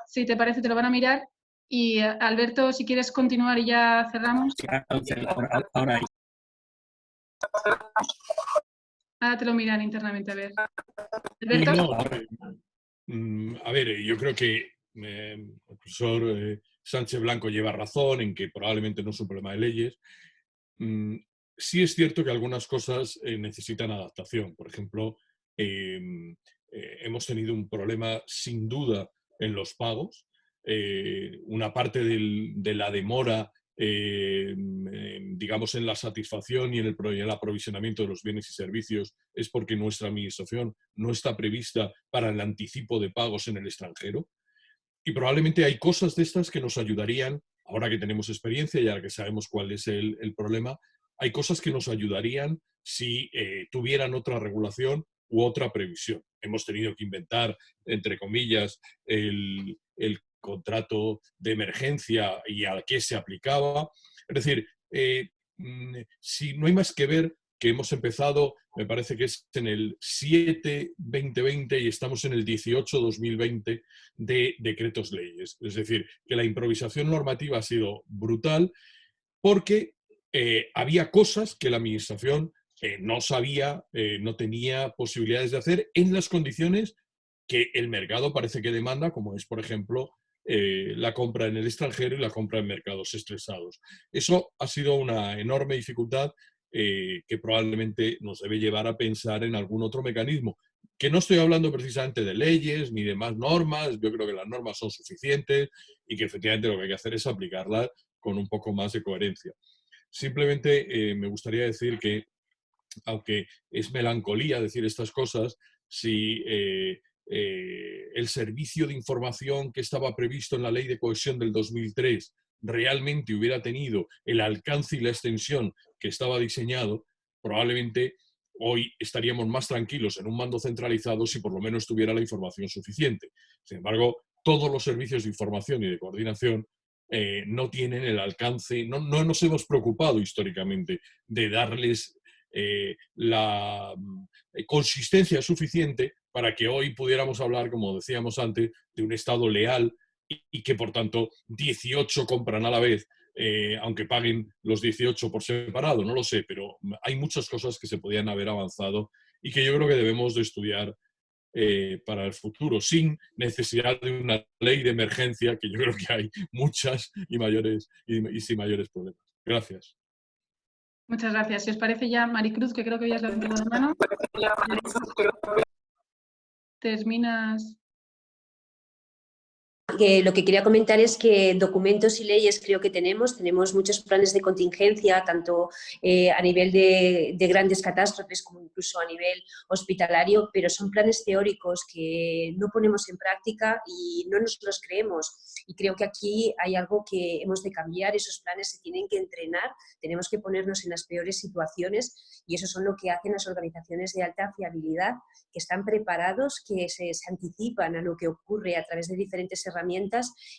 S2: Si te parece, te lo van a mirar. Y Alberto, si quieres continuar y ya cerramos.
S4: Ahora
S2: te lo miran internamente, a ver. Alberto.
S3: No, a ver, yo creo que el profesor Sánchez Blanco lleva razón en que probablemente no es un problema de leyes. Sí es cierto que algunas cosas necesitan adaptación. Por ejemplo, hemos tenido un problema sin duda en los pagos. Una parte de la demora, digamos, en la satisfacción y en el aprovisionamiento de los bienes y servicios es porque nuestra administración no está prevista para el anticipo de pagos en el extranjero. Y probablemente hay cosas de estas que nos ayudarían, ahora que tenemos experiencia y ahora que sabemos cuál es el problema, hay cosas que nos ayudarían si tuvieran otra regulación u otra previsión. Hemos tenido que inventar, entre comillas, el contrato de emergencia y a qué se aplicaba. Es decir, si no hay más que ver que hemos empezado, me parece que es en el 7-2020 y estamos en el 18-2020 de decretos leyes. Es decir, que la improvisación normativa ha sido brutal porque había cosas que la administración no sabía, no tenía posibilidades de hacer en las condiciones que el mercado parece que demanda, como es, por ejemplo, la compra en el extranjero y la compra en mercados estresados. Eso ha sido una enorme dificultad que probablemente nos debe llevar a pensar en algún otro mecanismo. Que no estoy hablando precisamente de leyes ni de más normas, yo creo que las normas son suficientes y que efectivamente lo que hay que hacer es aplicarlas con un poco más de coherencia. Simplemente me gustaría decir que, aunque es melancolía decir estas cosas, si el servicio de información que estaba previsto en la Ley de Cohesión del 2003 realmente hubiera tenido el alcance y la extensión que estaba diseñado, probablemente hoy estaríamos más tranquilos en un mando centralizado si por lo menos tuviera la información suficiente. Sin embargo, todos los servicios de información y de coordinación no tienen el alcance, no nos hemos preocupado históricamente de darles la consistencia suficiente para que hoy pudiéramos hablar, como decíamos antes, de un Estado leal y que por tanto 18 compran a la vez, aunque paguen los 18 por separado, no lo sé, pero hay muchas cosas que se podían haber avanzado y que yo creo que debemos de estudiar para el futuro, sin necesidad de una ley de emergencia, que yo creo que hay muchas y mayores y sin mayores problemas. Gracias.
S2: Muchas gracias. Si os parece ya, Maricruz, que creo que habías levantado la mano. Terminas.
S1: lo que quería comentar es que documentos y leyes creo que tenemos muchos planes de contingencia, tanto a nivel de grandes catástrofes como incluso a nivel hospitalario, pero son planes teóricos que no ponemos en práctica y no nos los creemos. Y creo que aquí hay algo que hemos de cambiar, esos planes se tienen que entrenar, tenemos que ponernos en las peores situaciones y eso son lo que hacen las organizaciones de alta fiabilidad, que están preparados, que se anticipan a lo que ocurre a través de diferentes herramientas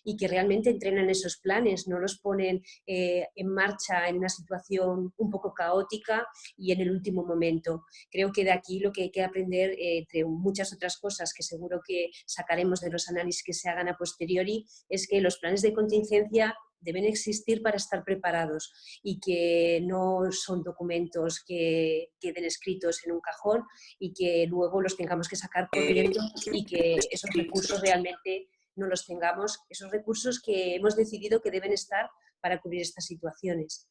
S1: y que realmente entrenan esos planes, no los ponen en marcha en una situación un poco caótica y en el último momento. Creo que de aquí lo que hay que aprender, entre muchas otras cosas que seguro que sacaremos de los análisis que se hagan a posteriori, es que los planes de contingencia deben existir para estar preparados y que no son documentos que queden escritos en un cajón y que luego los tengamos que sacar corriendo y que esos recursos realmente no los tengamos, esos recursos que hemos decidido que deben estar para cubrir estas situaciones.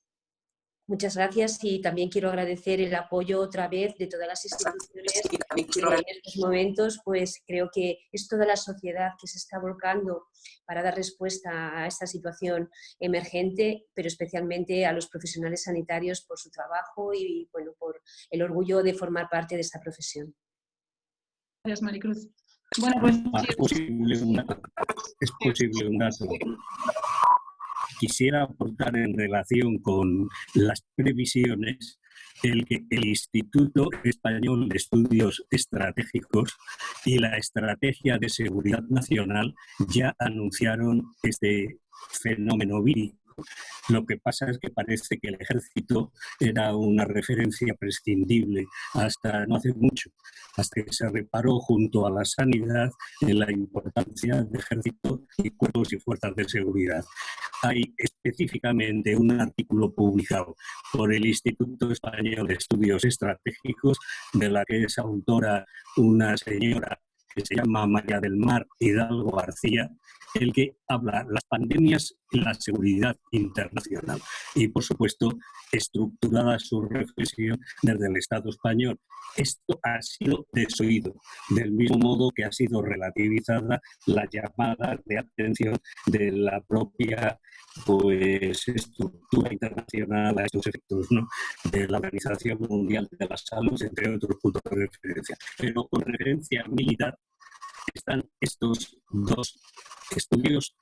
S1: Muchas gracias y también quiero agradecer el apoyo otra vez de todas las instituciones que en estos momentos pues creo que es toda la sociedad que se está volcando para dar respuesta a esta situación emergente, pero especialmente a los profesionales sanitarios por su trabajo y bueno, por el orgullo de formar parte de esta profesión.
S2: Gracias, Maricruz. Bueno, pues
S4: es posible un dato. Quisiera aportar en relación con las previsiones el que el Instituto Español de Estudios Estratégicos y la Estrategia de Seguridad Nacional ya anunciaron este fenómeno vírico. Lo que pasa es que parece que el ejército era una referencia prescindible hasta no hace mucho, hasta que se reparó junto a la sanidad en la importancia del ejército y cuerpos y fuerzas de seguridad. Hay específicamente un artículo publicado por el Instituto Español de Estudios Estratégicos, de la que es autora una señora que se llama María del Mar Hidalgo García, el que habla de las pandemias y la seguridad internacional. Y, por supuesto, estructurada su reflexión desde el Estado español. Esto ha sido desoído, del mismo modo que ha sido relativizada la llamada de atención de la propia estructura internacional a estos efectos, ¿no? De la Organización Mundial de la Salud, entre otros puntos de referencia. Pero con referencia militar están estos dos estudios,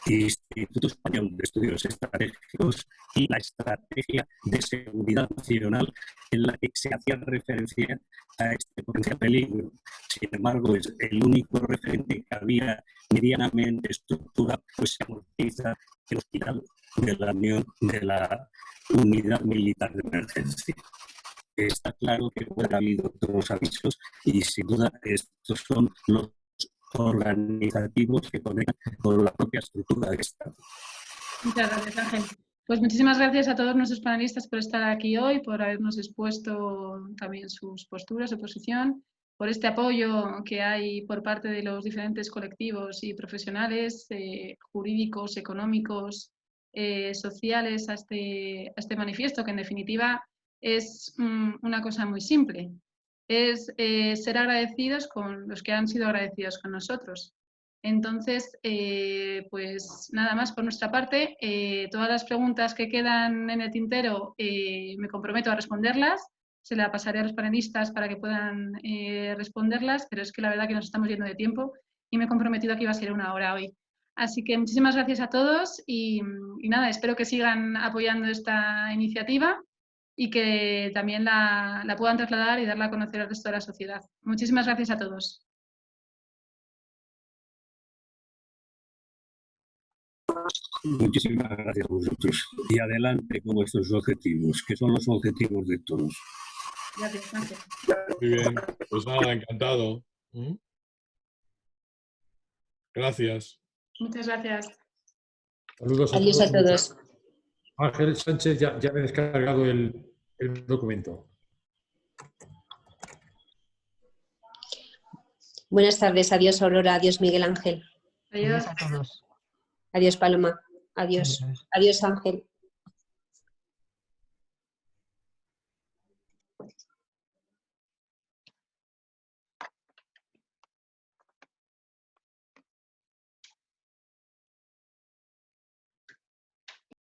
S4: Instituto Español de Estudios Estratégicos y la Estrategia de Seguridad Nacional, en la que se hacía referencia a este potencial peligro. Sin embargo, es el único referente que había medianamente estructura, pues se amortiza el hospital de la Unidad Militar de Emergencia. Está claro que puede haber habido otros avisos y sin duda estos son los organizativos que conectan con la propia estructura del Estado.
S2: Muchas gracias, Ángel. Pues muchísimas gracias a todos nuestros panelistas por estar aquí hoy, por habernos expuesto también sus posturas, su posición, por este apoyo que hay por parte de los diferentes colectivos y profesionales, jurídicos, económicos, sociales, a este manifiesto, que en definitiva es una cosa muy simple. Es ser agradecidos con los que han sido agradecidos con nosotros. Entonces, pues nada más por nuestra parte. Todas las preguntas que quedan en el tintero me comprometo a responderlas. Se la pasaré a los panelistas para que puedan responderlas, pero es que la verdad que nos estamos yendo de tiempo y me he comprometido que iba a ser 1 hora hoy. Así que muchísimas gracias a todos y nada, espero que sigan apoyando esta iniciativa y que también la puedan trasladar y darla a conocer al resto de la sociedad. Muchísimas gracias a todos.
S4: Muchísimas gracias a vosotros. Y adelante con vuestros objetivos, que son los objetivos de todos.
S2: Gracias, Ángel.
S3: Muy bien, pues nada, encantado. Gracias.
S2: Muchas gracias.
S5: Saludos
S1: Adiós a todos.
S5: Ángel Sánchez ya me he descargado el documento.
S1: Buenas tardes, adiós Aurora, adiós Miguel Ángel.
S2: Adiós.
S7: Adiós a todos.
S1: Adiós Paloma, adiós. Adiós Ángel.